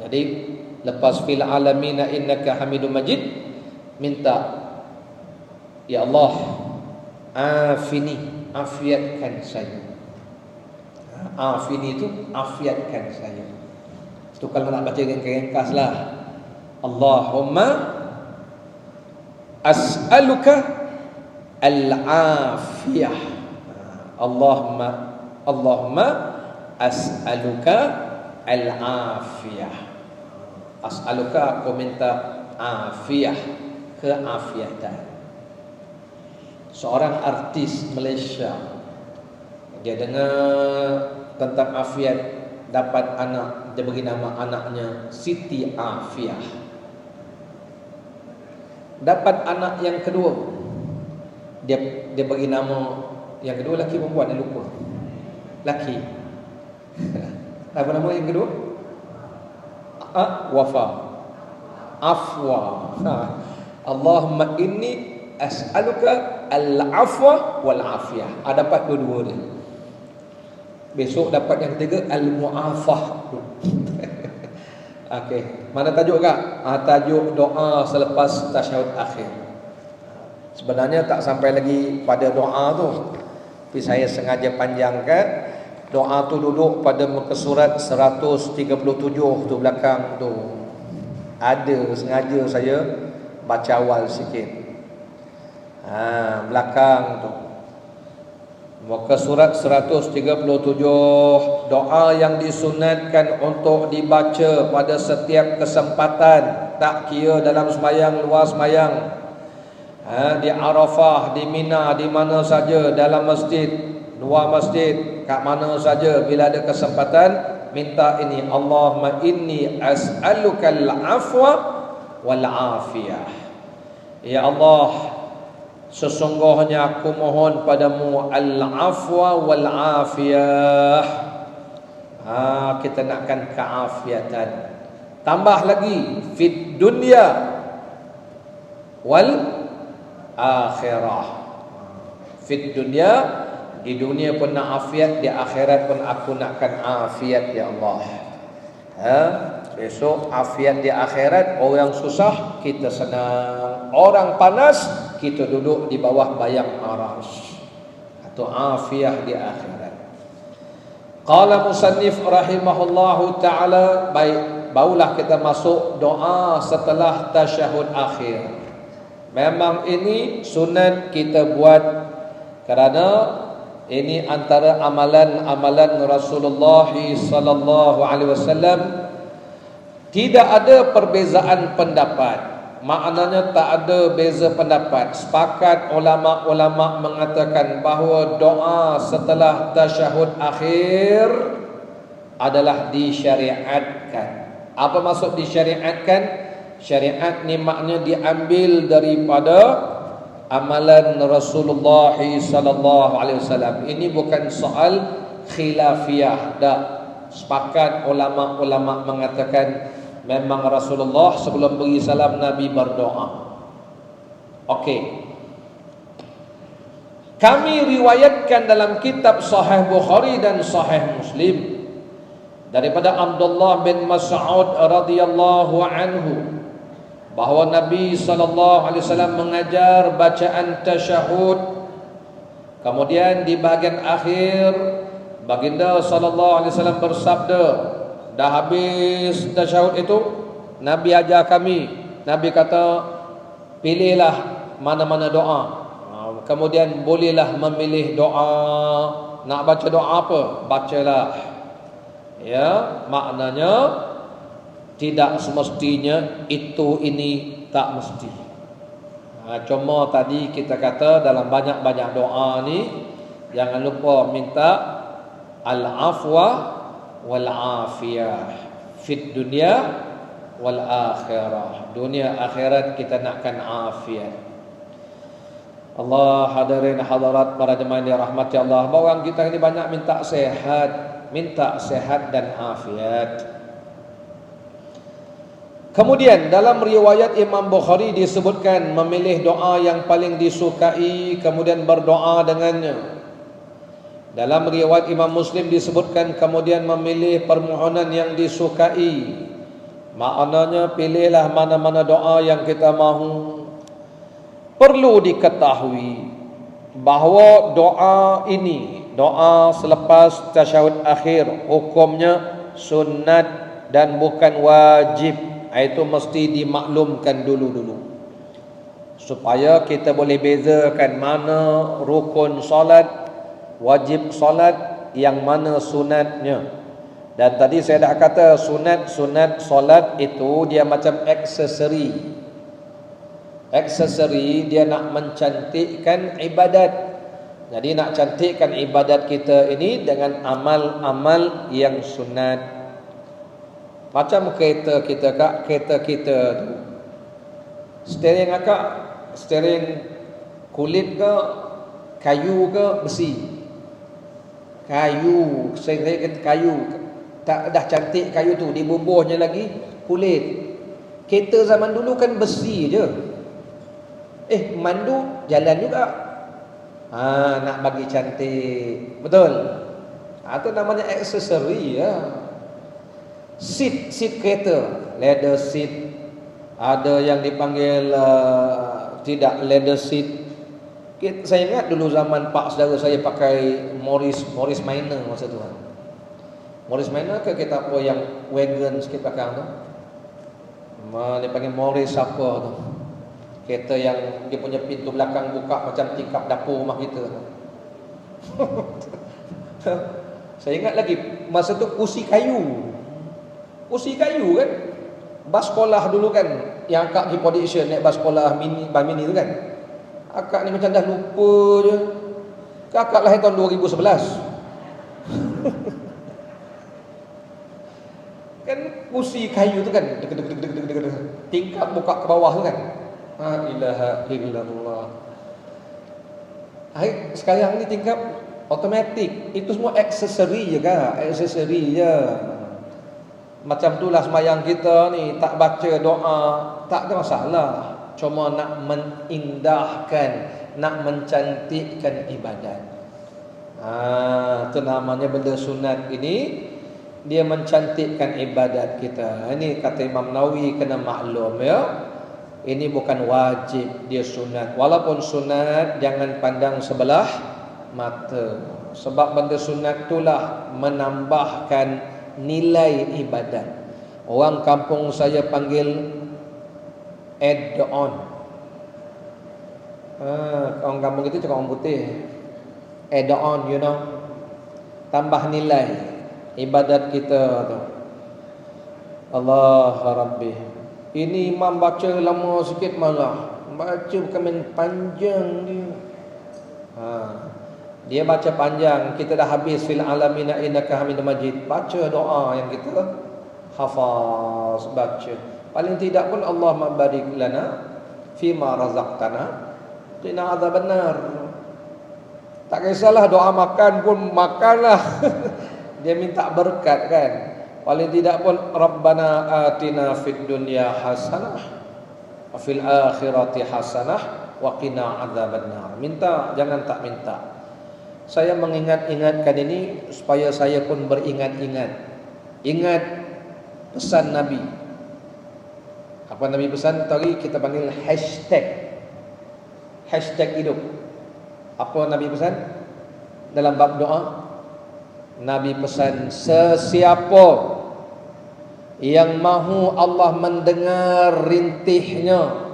Jadi lepas fil alamina innaka hamidum majid, minta, ya Allah, afini, afiatkan saya. Afini itu afiatkan saya. Itu kalau nak baca ringkas lah, Allahumma as'aluka al-afiyah. Allahumma as'aluka al-afiyah. As'aluka, aku minta afiyah, keafiatan. Seorang artis Malaysia, dia dengar tentang afiat, dapat anak, dia beri nama anaknya Siti Afiah. Dapat anak yang kedua, dia bagi nama yang kedua, laki perempuan, dia lupa. Laki. Apa nama yang kedua? Wafa. Afwa. Allahumma inni as'aluka al-afwa wal-afiyah. Dapat dua-dua dia. Besok dapat yang ketiga, al-mu'afah. Okey, mana tajuk kak? Tajuk doa selepas tasyahud akhir. Sebenarnya tak sampai lagi pada doa tu, tapi saya sengaja panjangkan. Doa tu duduk pada muka surat 137 tu belakang tu. Ada, sengaja saya baca awal sikit. Belakang tu, muka surat 137, doa yang disunatkan untuk dibaca pada setiap kesempatan, tak kira dalam sembahyang, luar sembahyang, di Arafah, di Mina, di mana saja, dalam masjid, luar masjid, kat mana saja, bila ada kesempatan, minta ini, Allahumma inni as'alukal afwa wal afiyah. Ya Allah, sesungguhnya aku mohon padamu al-afwa wal-afiyah. Kita nakkan keafiatan. Tambah lagi, fid dunya wal akhirah. Fid dunya, di dunia pun nak afiat, di akhirat pun aku nakkan afiat, ya Allah. Besok afiat di akhirat, orang susah kita senang, orang panas kita duduk di bawah bayang arasy. Atau afiah di akhirat. Qala musannif rahimahullahu ta'ala. Baik, barulah kita masuk doa setelah tasyahud akhir. Memang ini sunat kita buat, kerana ini antara amalan-amalan Rasulullah sallallahu alaihi wasallam. Tidak ada perbezaan pendapat. Maknanya tak ada beza pendapat. Sepakat ulama-ulama mengatakan bahawa doa setelah tasyahud akhir adalah disyariatkan. Apa maksud disyariatkan? Syariat ni maknanya diambil daripada amalan Rasulullah sallallahu alaihi wasallam. Ini bukan soal khilafiyah dah. sepakat ulama-ulama mengatakan memang Rasulullah sebelum beri salam Nabi berdoa. Okey. Kami riwayatkan dalam kitab Sahih Bukhari dan Sahih Muslim daripada Abdullah bin Mas'ud radhiyallahu anhu bahawa Nabi sallallahu alaihi wasallam mengajar bacaan tasyahud. Kemudian di bahagian akhir baginda sallallahu alaihi wasallam bersabda, dah habis tasyahud itu Nabi ajar kami. Nabi kata, pilihlah mana-mana doa. Kemudian bolehlah memilih doa. Nak baca doa apa? Bacalah. Ya, maknanya tidak semestinya itu ini tak mesti. Cuma tadi kita kata dalam banyak-banyak doa ni jangan lupa minta al-afwa wal afiyah fid dunya wal akhirah. Dunia akhirat kita nakkan afiat. Allah, hadirin hadirat para jemaah yang dirahmati Allah, orang kita ini banyak minta sehat dan afiat. Kemudian dalam riwayat Imam Bukhari disebutkan memilih doa yang paling disukai kemudian berdoa dengannya. Dalam riwayat Imam Muslim disebutkan kemudian memilih permohonan yang disukai. Maknanya pilihlah mana-mana doa yang kita mahu. Perlu diketahui bahawa doa ini, doa selepas tasyahud akhir, hukumnya sunat dan bukan wajib. Itu mesti dimaklumkan dulu-dulu supaya kita boleh bezakan mana rukun solat, wajib solat, yang mana sunatnya. Dan tadi saya dah kata sunat solat itu dia macam aksesori. Aksesori dia nak mencantikkan ibadat. Jadi nak cantikkan ibadat kita ini dengan amal-amal yang sunat. Macam kereta kita kak, kereta kita tu steering akak, steering kulit ke, kayu ke, besi? Kayu, steering kayu. Tak dah cantik kayu tu, dibubuhnya lagi kulit. Kereta zaman dulu kan besi je. Mandu jalan juga. Nak bagi cantik. Betul. Itu namanya aksesori ya. Seat kereta, leather seat. Ada yang dipanggil tidak leather seat. Saya ingat dulu zaman pak saudara saya pakai Morris Minor masa tu. Morris Minor ke kita apa yang wagon sikit belakang tu? Dia panggil Morris apa tu? Kereta yang dia punya pintu belakang buka macam tingkap dapur rumah kita. Saya ingat lagi masa tu kursi kayu. Kursi kayu kan. Bas sekolah dulu kan, yang akak pergi Podition naik bas sekolah mini tu kan. Akak ni macam dah lupa je. Akak lahir tahun 2011. Kan kursi kayu tu kan, tingkap buka ke bawah tu kan. La ilaha illallah. Sekarang ni tingkap automatik. Itu semua aksesori je kan, aksesori je. Macam itulah sembahyang kita ni, tak baca doa tak ada masalah. Cuma nak mengindahkan, nak mencantikkan ibadat. Itu namanya benda sunat ini. Dia mencantikkan ibadat kita. Ini kata Imam Nawawi kena maklum ya. Ini bukan wajib, dia sunat. Walaupun sunat, jangan pandang sebelah mata. Sebab benda sunat itulah menambahkan nilai ibadat. Orang kampung saya panggil add-on. Orang kampung itu cakap orang putih. Add-on, you know. Tambah nilai ibadat kita tu. Allah Rabbi. Ini imam baca lama sikit malah. Baca bukan main panjang dia. Dia baca panjang. Kita dah habis fil alamina innaka hamidum majid. Baca doa yang kita hafaz, baca. Paling tidak pun Allahumma barik lana fima razaqtana qina adzabannar. Tak kisahlah doa makan pun makanlah. Dia minta berkat kan. Paling tidak pun Rabbana atina fid dunya hasanah wa fil akhirati hasanah wa qina adzabannar. Minta, jangan tak minta. Saya mengingat-ingatkan ini supaya saya pun beringat-ingat. Ingat pesan Nabi. Apa Nabi pesan tadi? Kita panggil hashtag. Hashtag hidup. Apa Nabi pesan dalam bab doa? Nabi pesan, sesiapa yang mahu Allah mendengar rintihnya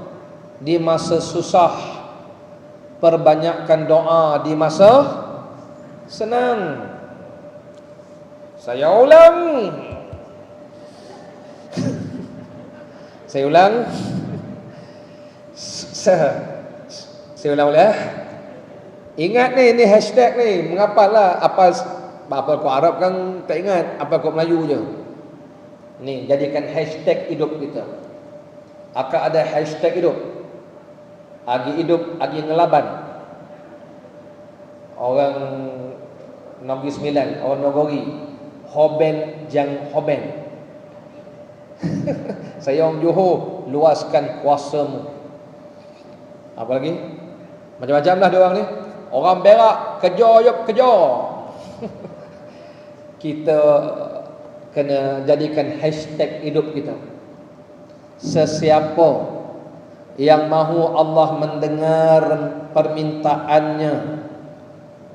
di masa susah, perbanyakkan doa di masa senang. Saya ulang. Saya ulang. Saya ulang boleh? Ingat ni, ini hashtag ni. Mengapa lah? Apa kau Arab kan tak ingat, apa kau Melayu je. Ni, jadikan hashtag hidup kita. Akan ada hashtag hidup. Hidup, agi ngelaban. Orang Negeri Sembilan, orang Nogori, Hoben jang Hoben. Saya orang Johor, luaskan kuasamu. Apa lagi? Macam-macam lah dia orang ni. Orang Perak, kejar. Kita kena jadikan hashtag hidup kita. Sesiapa yang mahu Allah mendengar permintaannya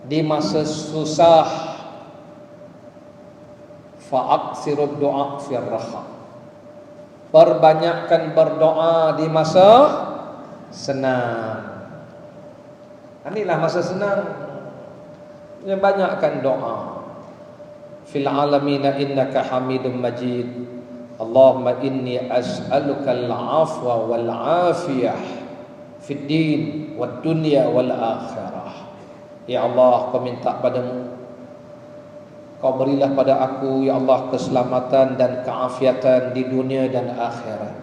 di masa susah, fa'aksirud doa fir raha. Perbanyakkan berdoa di masa senang. Inilah masa senang. Yang banyakkan doa. Fil alamina innaka hamidum majid. Allahumma inni as'aluka al-afwa wal afiyah fid din wad dunya wal akhirah. Ya Allah, kau minta padamu, kau berilah pada aku ya Allah keselamatan dan keafiatan di dunia dan akhirat.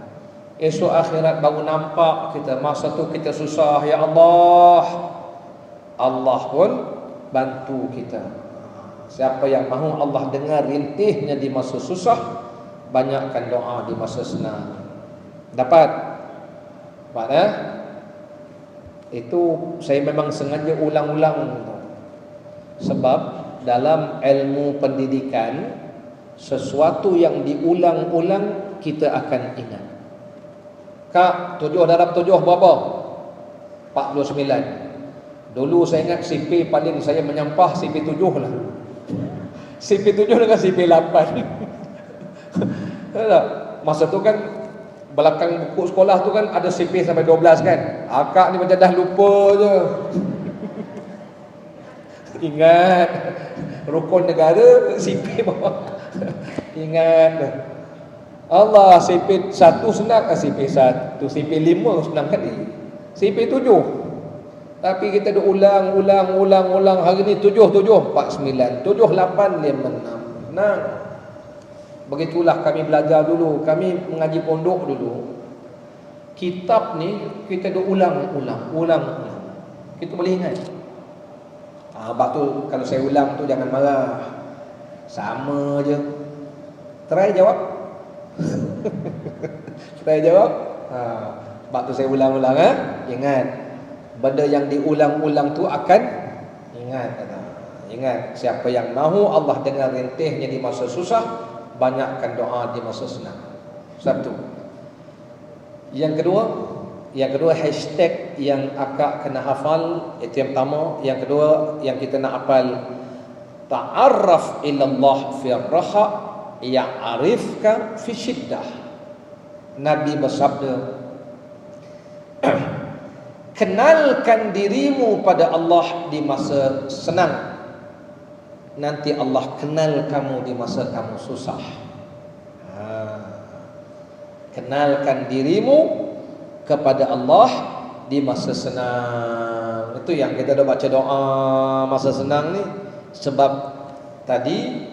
Esok akhirat baru nampak kita. Masa tu kita susah, ya Allah, Allah pun bantu kita. Siapa yang mahu Allah dengar rintihnya di masa susah, banyakkan doa di masa senang. Dapat? Itu saya memang sengaja ulang-ulang. Sebab dalam ilmu pendidikan, sesuatu yang diulang-ulang kita akan ingat. Kak, 7 darab 7 berapa? 49. Dulu saya ingat CP paling saya menyampah CP 7 lah. CP 7 dengan CP 8. Masa tu kan belakang buku sekolah tu kan ada CP sampai 12 kan. Akak ni macam dah lupa je. Ingat rukun negara CP bawah. Ingat Allah, CP 1 senang, CP 1, CP 5 senang kali. CP 7. Tapi kita dah ulang. Hari ni 7, 49, 7, 8, 5, 6. Nah, begitulah kami belajar dulu. Kami mengaji pondok dulu. Kitab ni kita dah ulang. Kita boleh ingat. Sebab tu kalau saya ulang tu jangan marah. Sama je. Try jawab. Try jawab. Sebab tu saya ulang-ulang. Ingat. Benda yang diulang-ulang tu akan ingat. Ingat, siapa yang mahu Allah dengar rintihnya di masa susah, banyakkan doa di masa senang. Satu. Yang kedua hashtag yang akak kena hafal, itu yang pertama. Yang kedua yang kita nak hafal, ta'arraf ilallah fi raha ya'rifka fi syiddah. Nabi bersabda, kenalkan dirimu pada Allah di masa senang, nanti Allah kenal kamu di masa kamu susah. Kenalkan dirimu kepada Allah di masa senang. Itu yang kita dah baca doa masa senang ni. Sebab tadi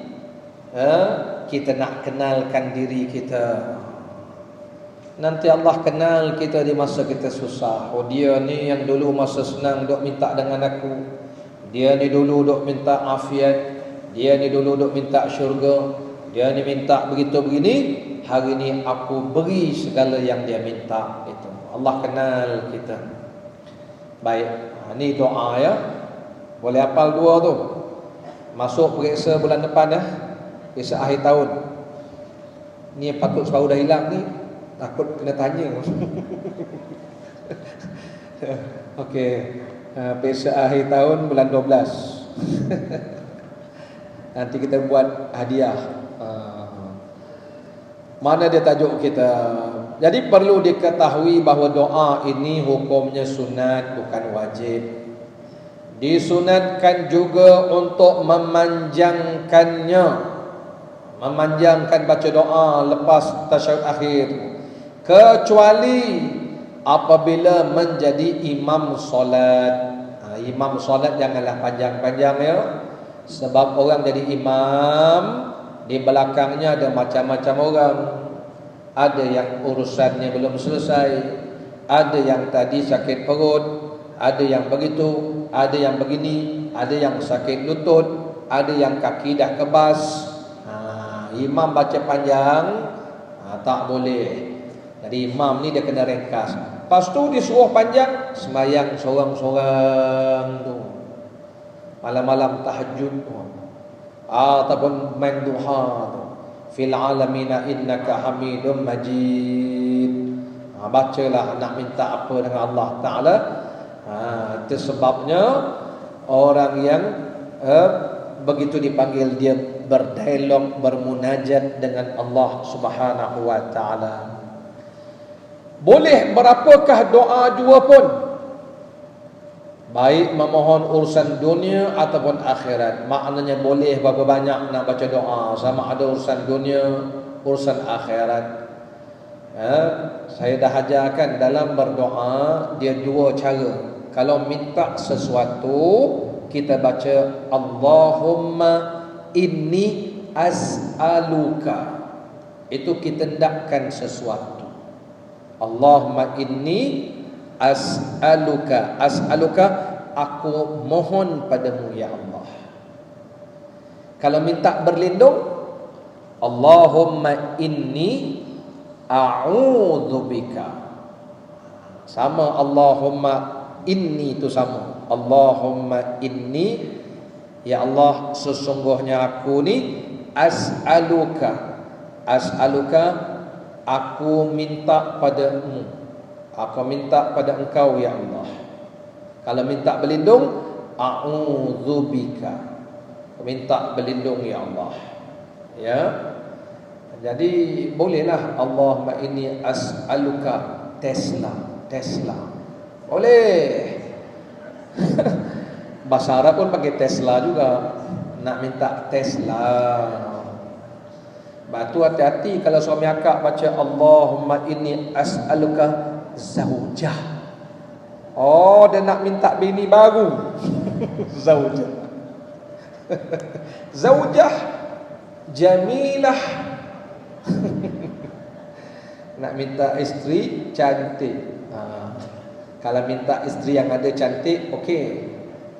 kita nak kenalkan diri kita. Nanti Allah kenal kita di masa kita susah. Oh, dia ni yang dulu masa senang duk minta dengan aku. Dia ni dulu duk minta afiat. Dia ni dulu duk minta syurga, dia ni minta begitu begini, hari ni aku beri segala yang dia minta. Itu Allah kenal kita. Baik, ni doa ya. Boleh hafal dua tu. Masuk periksa bulan depan ya. Periksa akhir tahun. Ni patut separuh dah hilang ni. Takut kena tanya. Okey. Periksa akhir tahun bulan 12. Nanti kita buat hadiah. Mana dia tajuk kita? Jadi perlu diketahui bahawa doa ini hukumnya sunat, bukan wajib. Disunatkan juga untuk memanjangkannya, memanjangkan baca doa lepas tasyahud akhir, kecuali apabila menjadi imam solat. Imam solat janganlah panjang-panjang ya. Sebab orang jadi imam, di belakangnya ada macam-macam orang. Ada yang urusannya belum selesai, ada yang tadi sakit perut, ada yang begitu, ada yang begini, ada yang sakit lutut, ada yang kaki dah kebas. Imam baca panjang, tak boleh. Jadi imam ni dia kena ringkas. Lepas tu disuruh panjang, sembahyang seorang-seorang tu, malam-malam tahajud tu, ataupun main duha tu, fil alamina innaka hamidum majid. Bacalah nak minta apa dengan Allah Ta'ala. Itu sebabnya orang yang begitu dipanggil, dia berdialog, bermunajat dengan Allah Subhanahu wa Ta'ala. Boleh berapakah doa jua pun, baik memohon urusan dunia ataupun akhirat. Maknanya boleh berapa banyak nak baca doa, sama ada urusan dunia, urusan akhirat. Saya dah ajarkan dalam berdoa dia dua cara. Kalau minta sesuatu, kita baca Allahumma inni as'aluka. Itu kita hendakkan sesuatu. Allahumma inni as'aluka. As'aluka, aku mohon padamu ya Allah. Kalau minta berlindung, Allahumma inni a'udzubika. Sama Allahumma inni itu sama. Allahumma inni, ya Allah sesungguhnya aku ni as'aluka. As'aluka, aku minta padamu, aku minta pada engkau ya Allah. Kalau minta berlindung, a'udzubika, minta berlindung ya Allah. Ya. Jadi bolehlah Allahumma inni as'aluka Tesla. Tesla boleh. Bahasa Arab pun pakai Tesla juga. Nak minta Tesla. Batu hati-hati kalau suami akak baca Allahumma inni as'aluka zaujah. Oh, dia nak minta bini baru. Zaujah. Zaujah jamilah. Nak minta isteri cantik. Kalau minta isteri yang ada cantik, okey.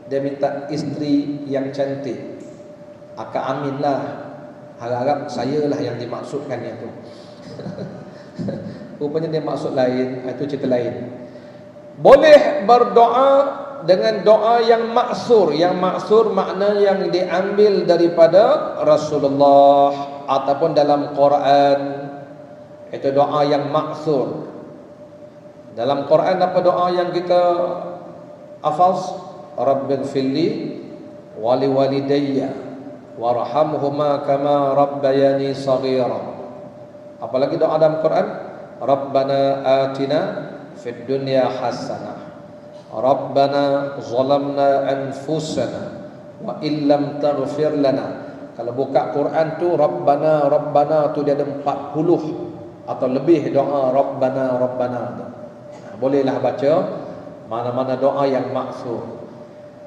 Dia minta isteri yang cantik, akak aminlah. Harap-harap saya lah yang dimaksudkan itu. Rupanya dia maksud lain, itu cerita lain. Boleh berdoa dengan doa yang maksur. Yang maksur makna yang diambil daripada Rasulullah ataupun dalam Quran. Itu doa yang maksur. Dalam Quran apa doa yang kita hafal? Rabbighfirli wa liwalidayya warhamhuma kama rabbayani shaghira. Apalagi doa dalam Quran, Rabbana atina fid dunya hasanah, Rabbana zalamna anfusana wa illam taghfir lana. Kalau buka Quran tu Rabbana, Rabbana tu dia ada 40 atau lebih doa Rabbana, Rabbana tu. Bolehlah baca mana-mana doa yang maksud.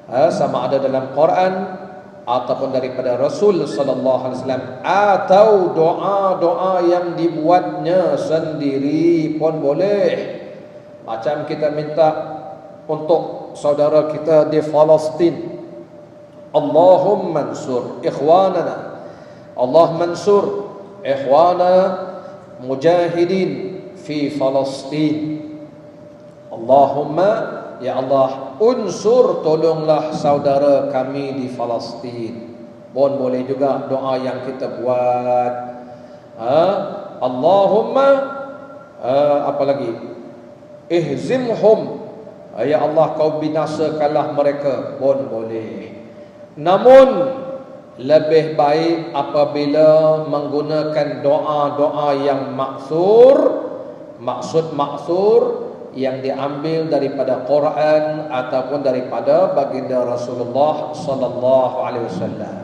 Sama ada dalam Quran ataupun daripada Rasul sallallahu alaihi wasallam, atau doa-doa yang dibuatnya sendiri pun boleh. Macam kita minta untuk saudara kita di Palestin, Allahumma ansur ikhwanana, Allah mansur ikhwana mujahidin fi Palestin. Allahumma, ya Allah, unsur, tolonglah saudara kami di Palestin. Boleh juga doa yang kita buat. Allahumma, apa lagi? Ihzimhum, ya Allah, kau binasakanlah mereka. Boleh. Namun lebih baik apabila menggunakan doa-doa yang maksud yang diambil daripada Quran ataupun daripada baginda Rasulullah sallallahu alaihi wasallam.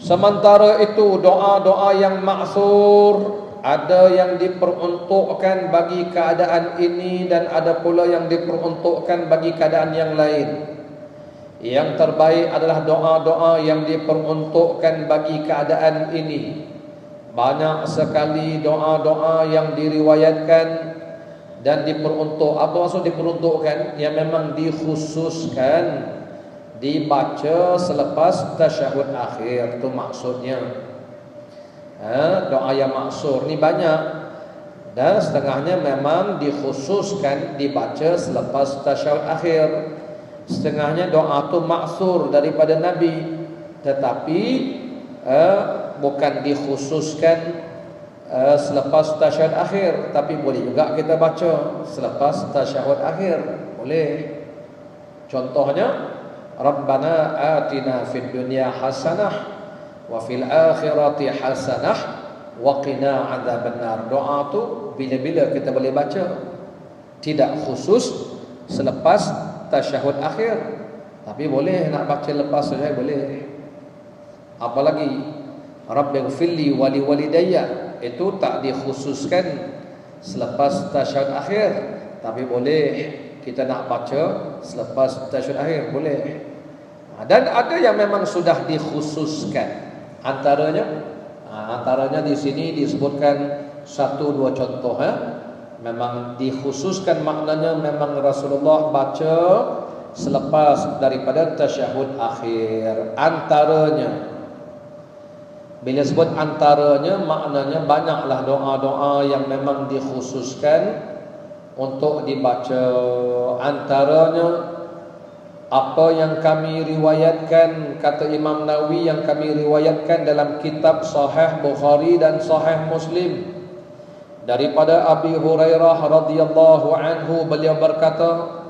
Sementara itu doa-doa yang maksur ada yang diperuntukkan bagi keadaan ini dan ada pula yang diperuntukkan bagi keadaan yang lain. Yang terbaik adalah doa-doa yang diperuntukkan bagi keadaan ini. Banyak sekali doa-doa yang diriwayatkan dan diperuntuk. Apa maksud diperuntukkan? Yang memang dikhususkan dibaca selepas tasyahud akhir. Itu maksudnya. Doa yang maksur ni banyak, dan setengahnya memang dikhususkan dibaca selepas tasyahud akhir. Setengahnya doa tu maksur daripada Nabi, tetapi bukan dikhususkan selepas tasyahud akhir, tapi boleh juga kita baca selepas tasyahud akhir. Boleh. Contohnya, Rabbana atina fid dunya hasanah wa fil akhirati hasanah wa qina adzabannar. Doa tu bila-bila kita boleh baca, tidak khusus selepas tasyahud akhir, tapi boleh nak baca lepas saja boleh. Apalagi Rabbighfirli wa liwalidayya, itu tak dikhususkan selepas tasyahud akhir, tapi boleh kita nak baca selepas tasyahud akhir, boleh. Dan ada yang memang sudah dikhususkan. Antaranya di sini disebutkan 1-2 contoh. Memang dikhususkan, maknanya memang Rasulullah baca selepas daripada tasyahud akhir. Antaranya, bila sebut antaranya, maknanya banyaklah doa-doa yang memang dikhususkan untuk dibaca. Antaranya apa yang kami riwayatkan, kata Imam Nawawi, yang kami riwayatkan dalam kitab Sahih Bukhari dan Sahih Muslim daripada Abi Hurairah radhiyallahu anhu, beliau berkata,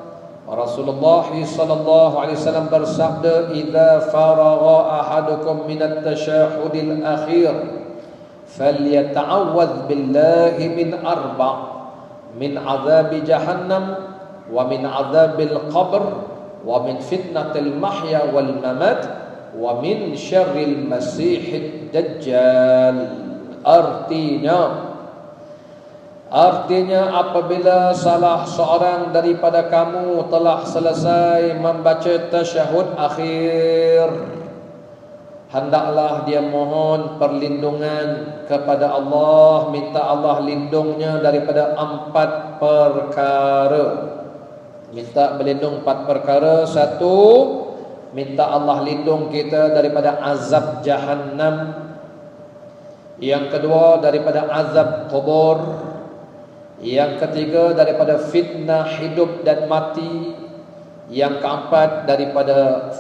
Rasulullah sallallahu alaihi wasallam bersabda, "Idza faragha ahadukum min at-tashahhudil akhir falyata'awwadz billahi min arba' min 'adzabi jahannam wa min 'adzabil qabr wa min fitnatil mahya wal mamat wa min syarril masiihid dajjal." Artinya apabila salah seorang daripada kamu telah selesai membaca tasyahud akhir, hendaklah dia mohon perlindungan kepada Allah, minta Allah lindungnya daripada 4 perkara. Minta berlindung 4 perkara. 1, minta Allah lindung kita daripada azab jahannam. Yang kedua, daripada azab kubur. Yang ketiga, daripada fitnah hidup dan mati. Yang keempat, daripada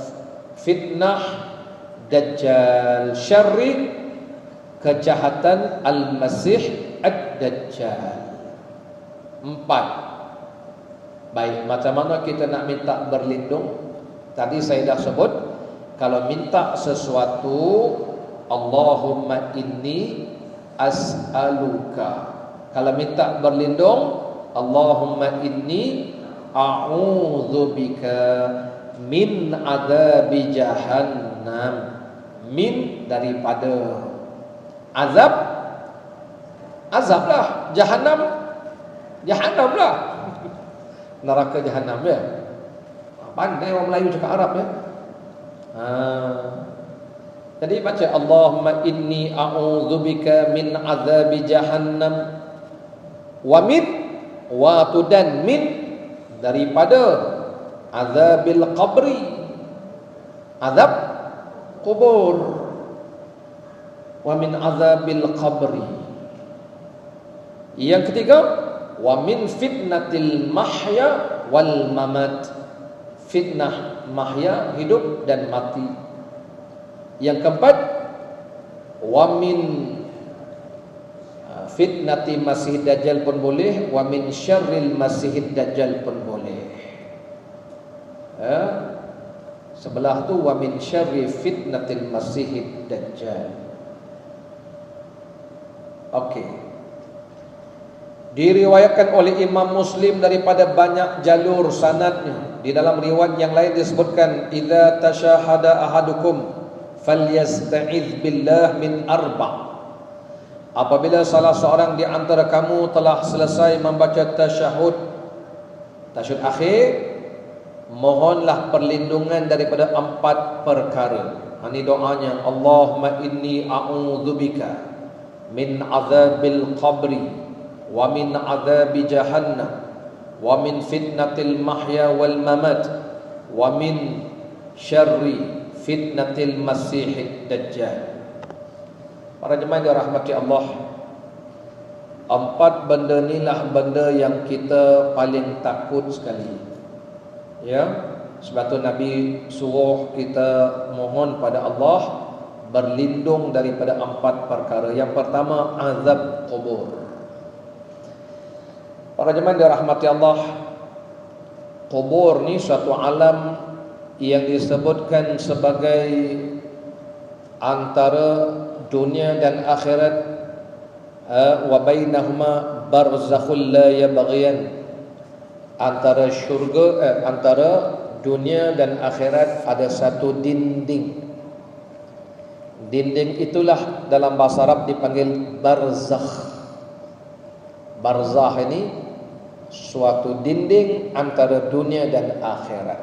fitnah Dajjal, syarri kejahatan Al-Masih Ad-Dajjal. 4. Baik, macam mana kita nak minta berlindung? Tadi saya dah sebut, kalau minta sesuatu, Allahumma inni as'aluka. Kalau minta berlindung, Allahumma inni a'udzubika min adzabi jahannam. Min daripada azab, azablah. Jahannamlah. Neraka jahannam, ya. Pandai orang Melayu cakap Arab, ya. Jadi baca Allahumma inni a'udzubika min azabi jahannam wa min daripada azabil qabri, azab kubur. Wa min azabil qabri. Yang ketiga, wa min fitnatil mahya wal mamat. Fitnah mahya, hidup dan mati. Yang keempat, wa min fitnati masih dajjal pun boleh, wa min syarril masih dajjal pun boleh. Sebelah tu wa min syarri fitnatil masih dajjal. Okey. Diriwayatkan oleh Imam Muslim daripada banyak jalur sanadnya. Di dalam riwayat yang lain disebutkan, idza tashahada ahadukum falyasta'iz billah min arba'. Apabila salah seorang di antara kamu telah selesai membaca tasyahud akhir, mohonlah perlindungan daripada 4 perkara. Ini doanya, Allahumma inni a'udzubika min azabil qabri wa min azabi jahannam wa min fitnatil mahya wal mamat wa min syarri fitnatil masihid dajjal. Para jemaah yang dirahmati Allah, 4 benda inilah benda yang kita paling takut sekali. Ya, sebab tu Nabi suruh kita mohon pada Allah berlindung daripada 4 perkara. Yang pertama, azab kubur. Para jemaah dirahmati Allah, kubur ni suatu alam yang disebutkan sebagai antara dunia dan akhirat, wa bainahuma barzakhul la yabghiyan. Antara syurga, antara dunia dan akhirat ada satu dinding. Dinding itulah dalam bahasa Arab dipanggil barzakh. Barzakh ini suatu dinding antara dunia dan akhirat.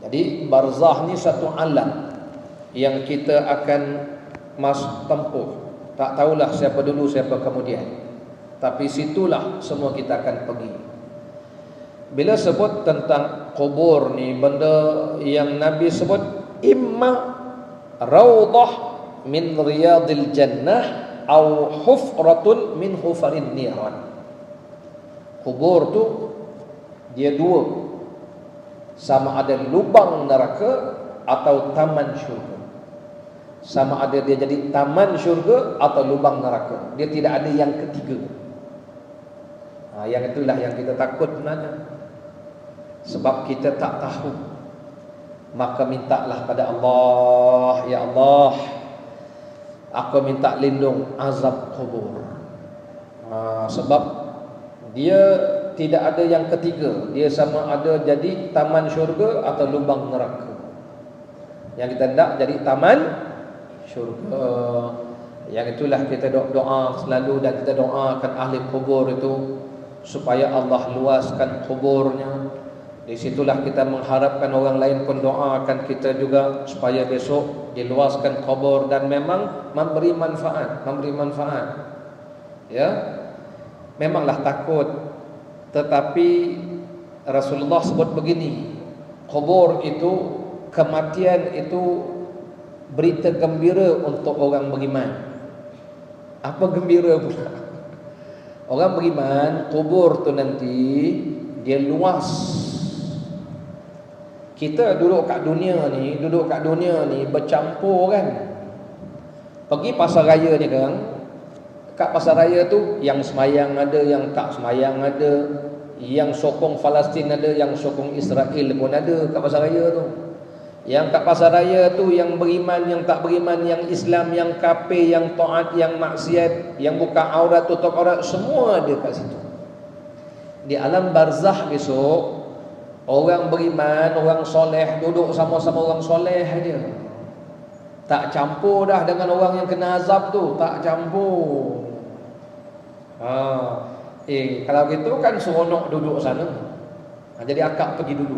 Jadi barzakh ni satu alam yang kita akan tempuh. Tak tahulah siapa dulu siapa kemudian, tapi situlah semua kita akan pergi. Bila sebut tentang kubur ni, benda yang Nabi sebut, imma raudhah min riyadil jannah au hufratun min hufarin niran. Kubur tu dia 2, sama ada lubang neraka atau taman syurga. Sama ada dia jadi taman syurga atau lubang neraka. Dia tidak ada yang ketiga. Yang itulah yang kita takut sebenarnya. Sebab kita tak tahu. Maka mintalah pada Allah, ya Allah, aku minta lindung azab kubur. Sebab dia tidak ada yang ketiga. Dia sama ada jadi taman syurga atau lubang neraka. Yang kita nak jadi taman syurga. Yang itulah kita doa selalu, dan kita doakan ahli kubur itu supaya Allah luaskan kuburnya. Di situlah kita mengharapkan orang lain pun doakan kita juga supaya besok diluaskan kubur dan memang memberi manfaat, Ya. Memanglah takut, tetapi Rasulullah sebut begini, kubur itu, kematian itu berita gembira untuk orang beriman. Apa gembira pula? Orang beriman, kubur tu nanti dia luas. Kita duduk kat dunia ni bercampur kan. Pergi pasar raya ni kan, kat pasar raya tu yang semayang ada, yang tak semayang ada, yang sokong Palestin ada, yang sokong Israel pun ada kat pasar raya tu. Yang kat pasar raya tu yang beriman, yang tak beriman, yang Islam, yang kafir, yang taat, yang maksiat, yang buka aurat, tutup aurat, semua ada kat situ. Di alam barzakh besok, orang beriman, orang soleh duduk sama-sama orang soleh dia. Tak campur dah dengan orang yang kena azab tu, tak campur. Kalau gitu kan seronok duduk sana. Jadi akak pergi dulu.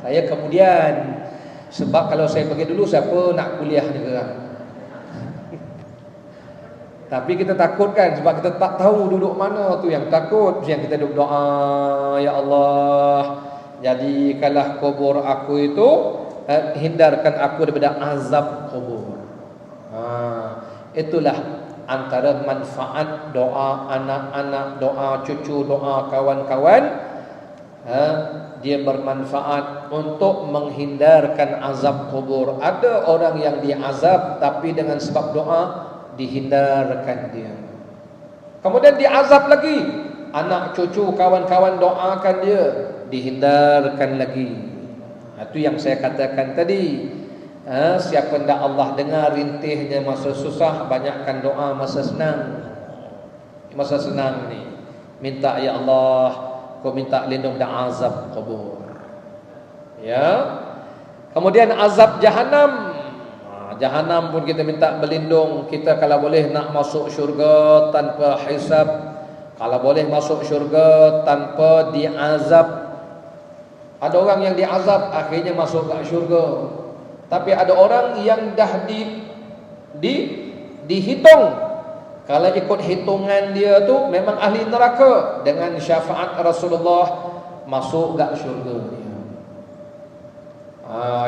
Saya kemudian, sebab kalau saya pergi dulu, siapa nak kuliah juga. Tapi kita takut kan, sebab kita tak tahu duduk mana tu yang takut. Yang kita duduk doa, ya Allah, Jadi kalau kubur aku itu, hindarkan aku daripada azab kubur. Itulah antara manfaat doa anak-anak, doa cucu, doa kawan-kawan. Dia bermanfaat untuk menghindarkan azab kubur. Ada orang yang diazab tapi dengan sebab doa dihindarkan dia. Kemudian diazab lagi, anak cucu kawan-kawan doakan dia, dihindarkan lagi. Itu yang saya katakan tadi. Siapa hendak Allah dengar rintihnya masa susah, banyakkan doa masa senang. Masa senang ni minta, ya Allah, kau minta lindung dari azab kubur. Ya. Kemudian azab jahanam. Jahanam pun kita minta berlindung. Kita kalau boleh nak masuk syurga tanpa hisab, kalau boleh masuk syurga tanpa diazab. Ada orang yang diazab akhirnya masuk ke syurga. Tapi ada orang yang dah dihitung. Kalau ikut hitungan dia tu memang ahli neraka, dengan syafaat Rasulullah masuk ke syurga dia.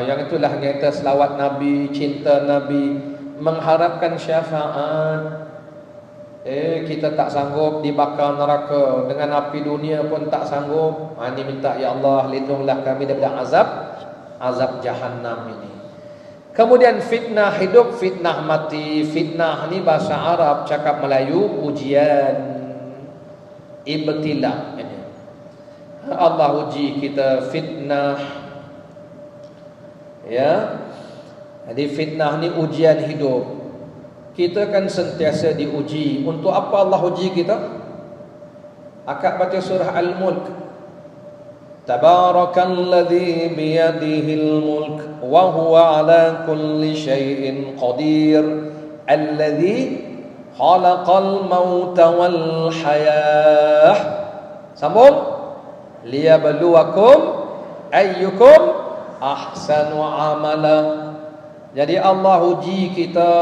Yang itulah kita selawat Nabi, cinta Nabi, mengharapkan syafaat. Kita tak sanggup dibakar neraka, dengan api dunia pun tak sanggup. Ini minta, ya Allah, lindunglah kami daripada azab jahanam ini. Kemudian fitnah hidup, fitnah mati. Fitnah ni bahasa Arab, cakap Melayu, ujian, ibtilah. Allah uji kita, fitnah. Ya. Jadi fitnah ni ujian hidup. Kita kan sentiasa diuji. Untuk apa Allah uji kita? Akak baca surah Al-Mulk. Tabarakalladzi biyadihil mulk wa huwa ala kulli syai'in qadir alladzi khalaqal mauta wal hayah. Sambung. Liyabluwakum ayyukum ahsanu amala. Jadi Allah uji kita.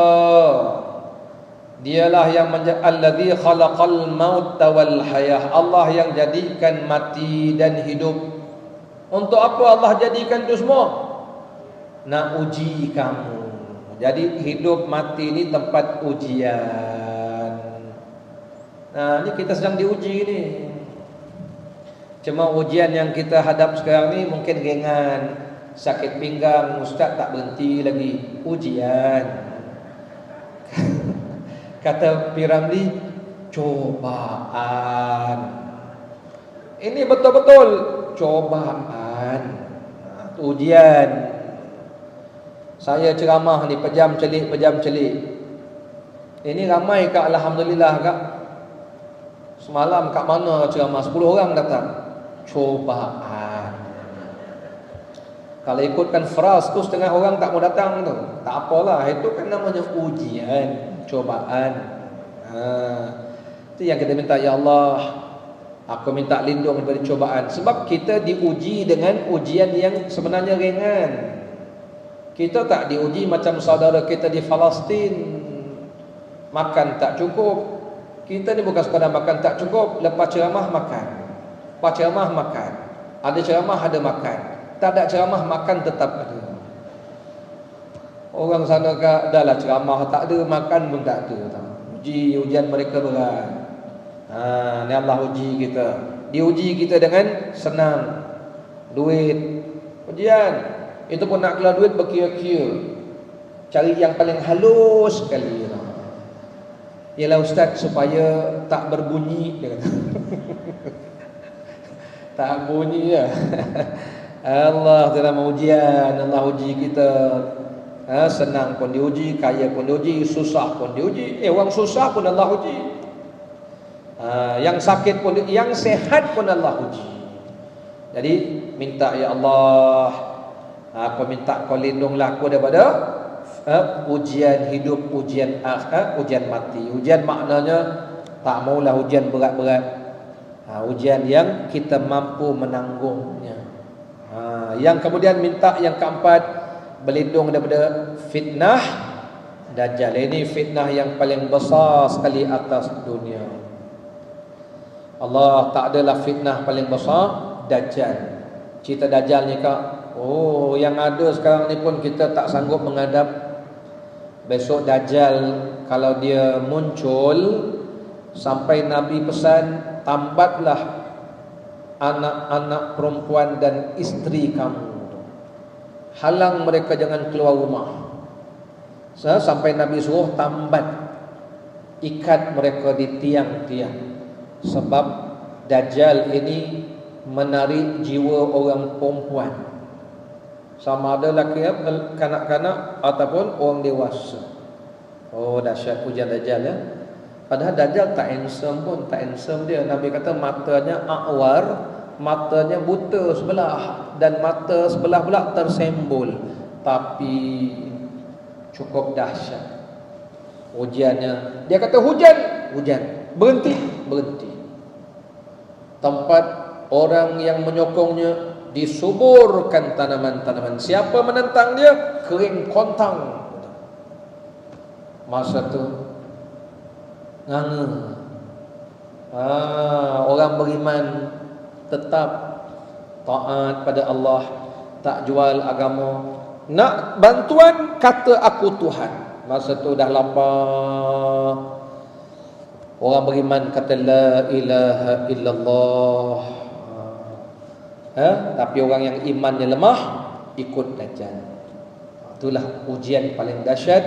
Dialah yang alladzi khalaqal mauta wal hayah. Allah yang jadikan mati dan hidup. Untuk apa Allah jadikan itu semua? Nak uji kamu. Jadi hidup mati ini tempat ujian. Nah, ini kita sedang diuji ni. Cuma ujian yang kita hadap sekarang ni mungkin ringan. Sakit pinggang, ustaz tak berhenti lagi. Ujian. Kata Piramli, cobaan. Ini betul-betul cobaan. Ujian. Saya ceramah ni pejam celik. Ini ramai kak, alhamdulillah kak. Semalam kat mana ceramah 10 orang datang. Cobaan. Kalau ikutkan fras tu setengah orang tak mau datang tu. Tak apalah, itu kan namanya ujian, cobaan. Itu yang kita minta, ya Allah, aku minta lindung daripada cobaan. Sebab kita diuji dengan ujian yang sebenarnya ringan. Kita tak diuji macam saudara kita di Palestin, makan tak cukup. Kita ni bukan sekadar makan tak cukup, lepas ceramah makan, lepas ceramah makan, ada ceramah ada makan, tak ada ceramah makan tetap ada. Orang sana dah lah ceramah tak ada, makan pun tak ada. Ujian mereka berat. Ni Allah uji kita. Diuji kita dengan senang, duit, ujian. Itu pun nak keluar duit berkira-kira, cari yang paling halus sekali. Ialah ustaz supaya tak berbunyi, dia kata. Tak bunyi ya. Allah dalam ujian, Allah uji kita. Senang pun diuji, kaya pun diuji, susah pun diuji. Orang susah pun Allah uji. Yang sakit pun, yang sehat pun Allah uji. Jadi minta, ya Allah, aku minta kau lindunglah aku daripada ujian hidup, ujian ujian mati. Ujian maknanya tak maulah ujian berat-berat. Ujian yang kita mampu menanggungnya. Yang kemudian minta yang keempat, berlindung daripada fitnah Dajjal. Ini fitnah yang paling besar sekali atas dunia. Allah tak adalah fitnah paling besar Dajjal. cerita Dajjal ni kak. Oh, yang ada sekarang ni pun kita tak sanggup menghadap. Besok Dajjal kalau dia muncul, sampai Nabi pesan, tambatlah anak-anak perempuan dan isteri kamu, halang mereka jangan keluar rumah. Sampai Nabi suruh tambat, ikat mereka di tiang-tiang. Sebab Dajjal ini menarik jiwa orang perempuan, sama ada lelaki, kanak-kanak ataupun orang dewasa. Oh, dahsyat ujian Dajjal ya. Padahal Dajjal tak handsome pun, tak handsome dia. Nabi kata matanya awar, matanya buta sebelah, dan mata sebelah pula tersembul. Tapi cukup dahsyat ujiannya. Dia kata hujan, hujan, berhenti, berhenti. Tempat orang yang menyokongnya disuburkan tanaman-tanaman. Siapa menentang dia, kering kontang. Masa tu nganga. Orang beriman tetap taat pada Allah, tak jual agama. Nak bantuan, kata aku Tuhan. Masa tu dah lapar. Orang beriman kata la ilaha illallah. Tapi orang yang imannya lemah ikut Dajjal. Itulah ujian paling dahsyat,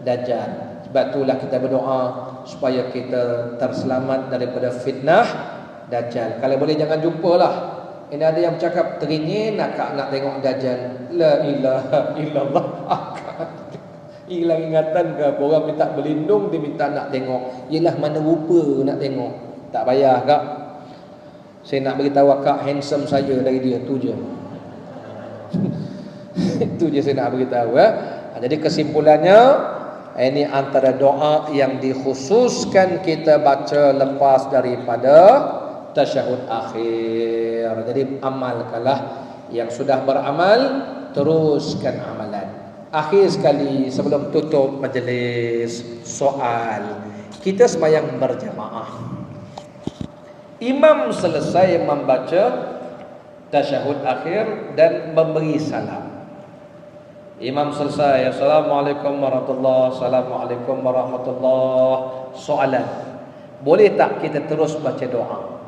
Dajjal. Sebab itulah kita berdoa supaya kita terselamat daripada fitnah Dajjal. Kalau boleh jangan jumpalah. Ini ada yang bercakap teringin nak tengok Dajjal. La ilaha illallah. Hilang ingatan ke? Orang minta berlindung, dia minta nak tengok. Yelah, mana rupa nak tengok. Tak payah kak. Saya nak beritahu kak, handsome saya dari dia, tu je. Itu je saya nak beritahu ya. Jadi kesimpulannya, ini antara doa yang dikhususkan kita baca lepas daripada tasyahud akhir. Jadi amalkanlah. Yang sudah beramal, teruskan amalan. Akhir sekali sebelum tutup majlis, soal. Kita sembahyang berjamaah. Imam selesai membaca tasyahud akhir dan memberi salam. Imam selesai, Assalamualaikum warahmatullahi, Assalamualaikum warahmatullahi. Soalan, boleh tak kita terus baca doa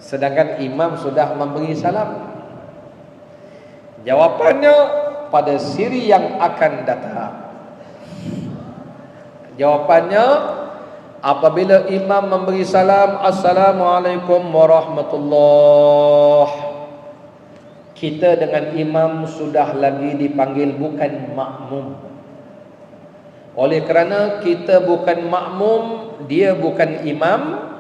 sedangkan imam sudah memberi salam? Jawapannya pada siri yang akan datang. Jawapannya, apabila imam memberi salam, Assalamualaikum warahmatullahi, kita dengan imam sudah lagi dipanggil bukan makmum. Oleh kerana kita bukan makmum, dia bukan imam,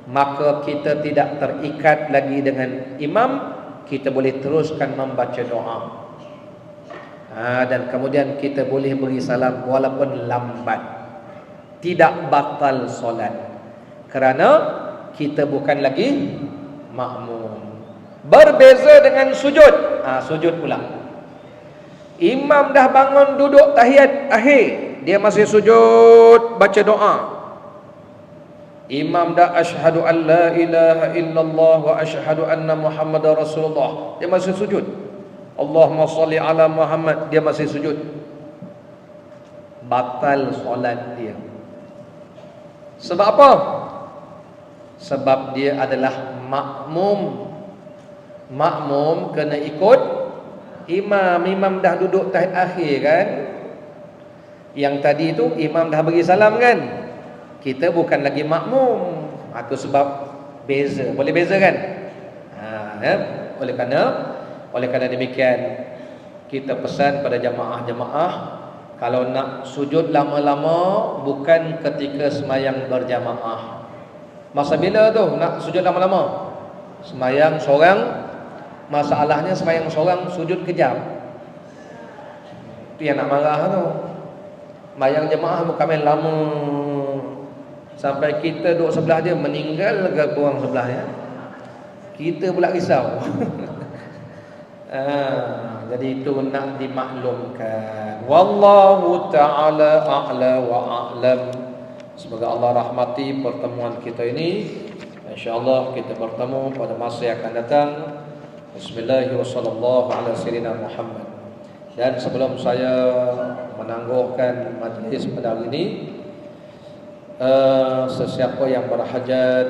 maka kita tidak terikat lagi dengan imam. Kita boleh teruskan membaca doa. Dan kemudian kita boleh beri salam walaupun lambat. Tidak batal solat, kerana kita bukan lagi makmum. Berbeza dengan sujud. Sujud pula, imam dah bangun duduk tahiyat akhir, dia masih sujud baca doa. Imam dah asyhadu an la ilaha illallah wa asyhadu anna Muhammadar Rasulullah, dia masih sujud. Allahumma salli ala Muhammad, dia masih sujud. Batal solat dia. Sebab apa? Sebab dia adalah makmum. Makmum kena ikut imam. Imam dah duduk tahiyat akhir kan. Yang tadi tu imam dah bagi salam kan. Kita bukan lagi makmum. Itu sebab beza. Boleh beza kan? Oleh kerana demikian, kita pesan pada jamaah-jamaah, kalau nak sujud lama-lama bukan ketika semayang berjamaah. Masa bila tu nak sujud lama-lama? Semayang seorang. Masalahnya semayang seorang sujud kejam. Itu yang nak marah tu. Semayang jamaah bukan main lama, sampai kita duduk sebelah dia, meninggal ke korang sebelahnya, kita pula risau. Jadi itu nak dimaklumkan. Wallahu ta'ala a'la wa a'lam. Semoga Allah rahmati pertemuan kita ini. InsyaAllah kita bertemu pada masa yang akan datang. Bismillahirrahmanirrahim. Dan sebelum saya menangguhkan majlis pada hari ini, sesiapa yang berhajat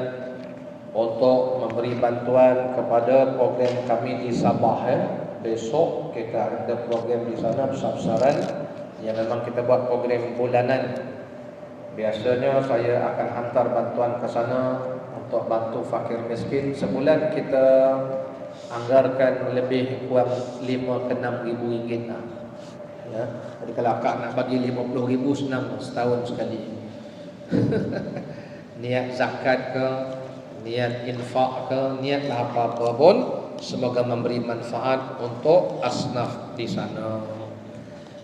untuk memberi bantuan kepada program kami di Sabah, besok kita ada program di sana besar-besaran yang memang kita buat program bulanan. Biasanya saya akan hantar bantuan ke sana untuk bantu fakir miskin. Sebulan kita anggarkan lebih kurang 5 ke 6 ribu ringgit lah. Ya. Jadi kalau akak nak bagi 50 ribu senang, setahun sekali. Niat zakat ke, niat infak ke, niatlah apa-apa pun, semoga memberi manfaat untuk asnaf di sana.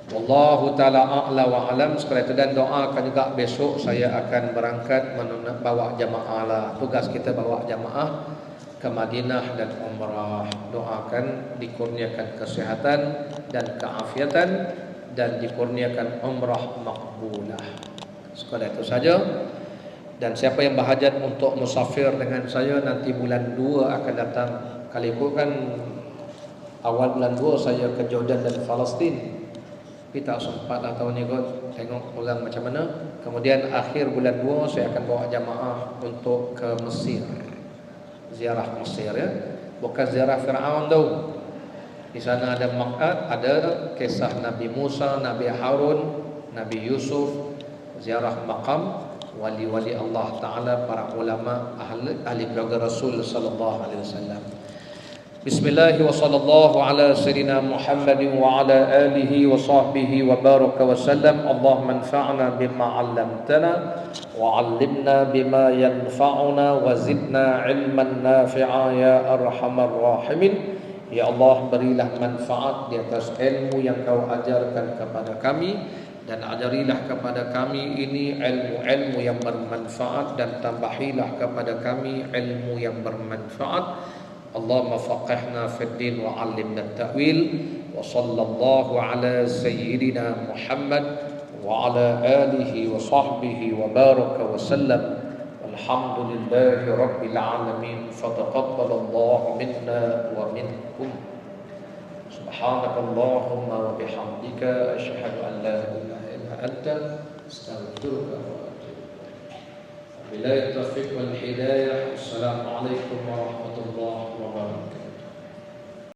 Wallahu ta'ala a'la wa alam. Sekali itu dan doakan juga besok saya akan berangkat bawa jamaah lah. Tugas kita bawa jamaah ke Madinah dan Umrah. Doakan dikurniakan kesehatan dan keafiatan dan dikurniakan umrah makbulah. Sekali itu saja. Dan siapa yang berhajat untuk musafir dengan saya nanti bulan 2 akan datang. Kali itu kan awal bulan 2 saya ke Jordan dan Palestin. Kita sempat lah tahun ni kot tengok orang macam mana. Kemudian akhir bulan 2 saya akan bawa jamaah untuk ke Mesir. Ziarah Mesir ya. Bukan ziarah Fir'aun tau. Di sana ada Makkah, ada kisah Nabi Musa, Nabi Harun, Nabi Yusuf, ziarah makam wali-wali Allah Ta'ala, para ulama ahli keluarga Rasul sallallahu alaihi wasallam. Bismillah wa sallallahu ala sayyidina Muhammadin wa ala alihi wa sahbihi wa baraka wa sallam. Allahumma anfa'na bima 'allamtana wa 'allimna bima yanfa'una wa zidna 'ilman nafi'a ya arhamar rahimin. Ya Allah, berilah manfaat di atas ilmu yang Kau ajarkan kepada kami, dan ajarilah kepada kami ini ilmu-ilmu yang bermanfaat, dan tambahilah kepada kami ilmu yang bermanfaat. Allahumma faqihna fid din wa 'allimna at-ta'wil. Wa sallallahu ala sayyidina Muhammad wa ala alihi wa sahbihi wa baraka wa sallam. Alhamdulillahi rabbil alamin. Fataqabbalallahu minna wa minkum. Subhanakallahumma wa bihamdika asyhadu an la ilaha illa anta astaghfiruka wa atubu ilaik. Billahi taufiq wal hidayah. Assalamualaikum warahmatullahi wabarakatuh.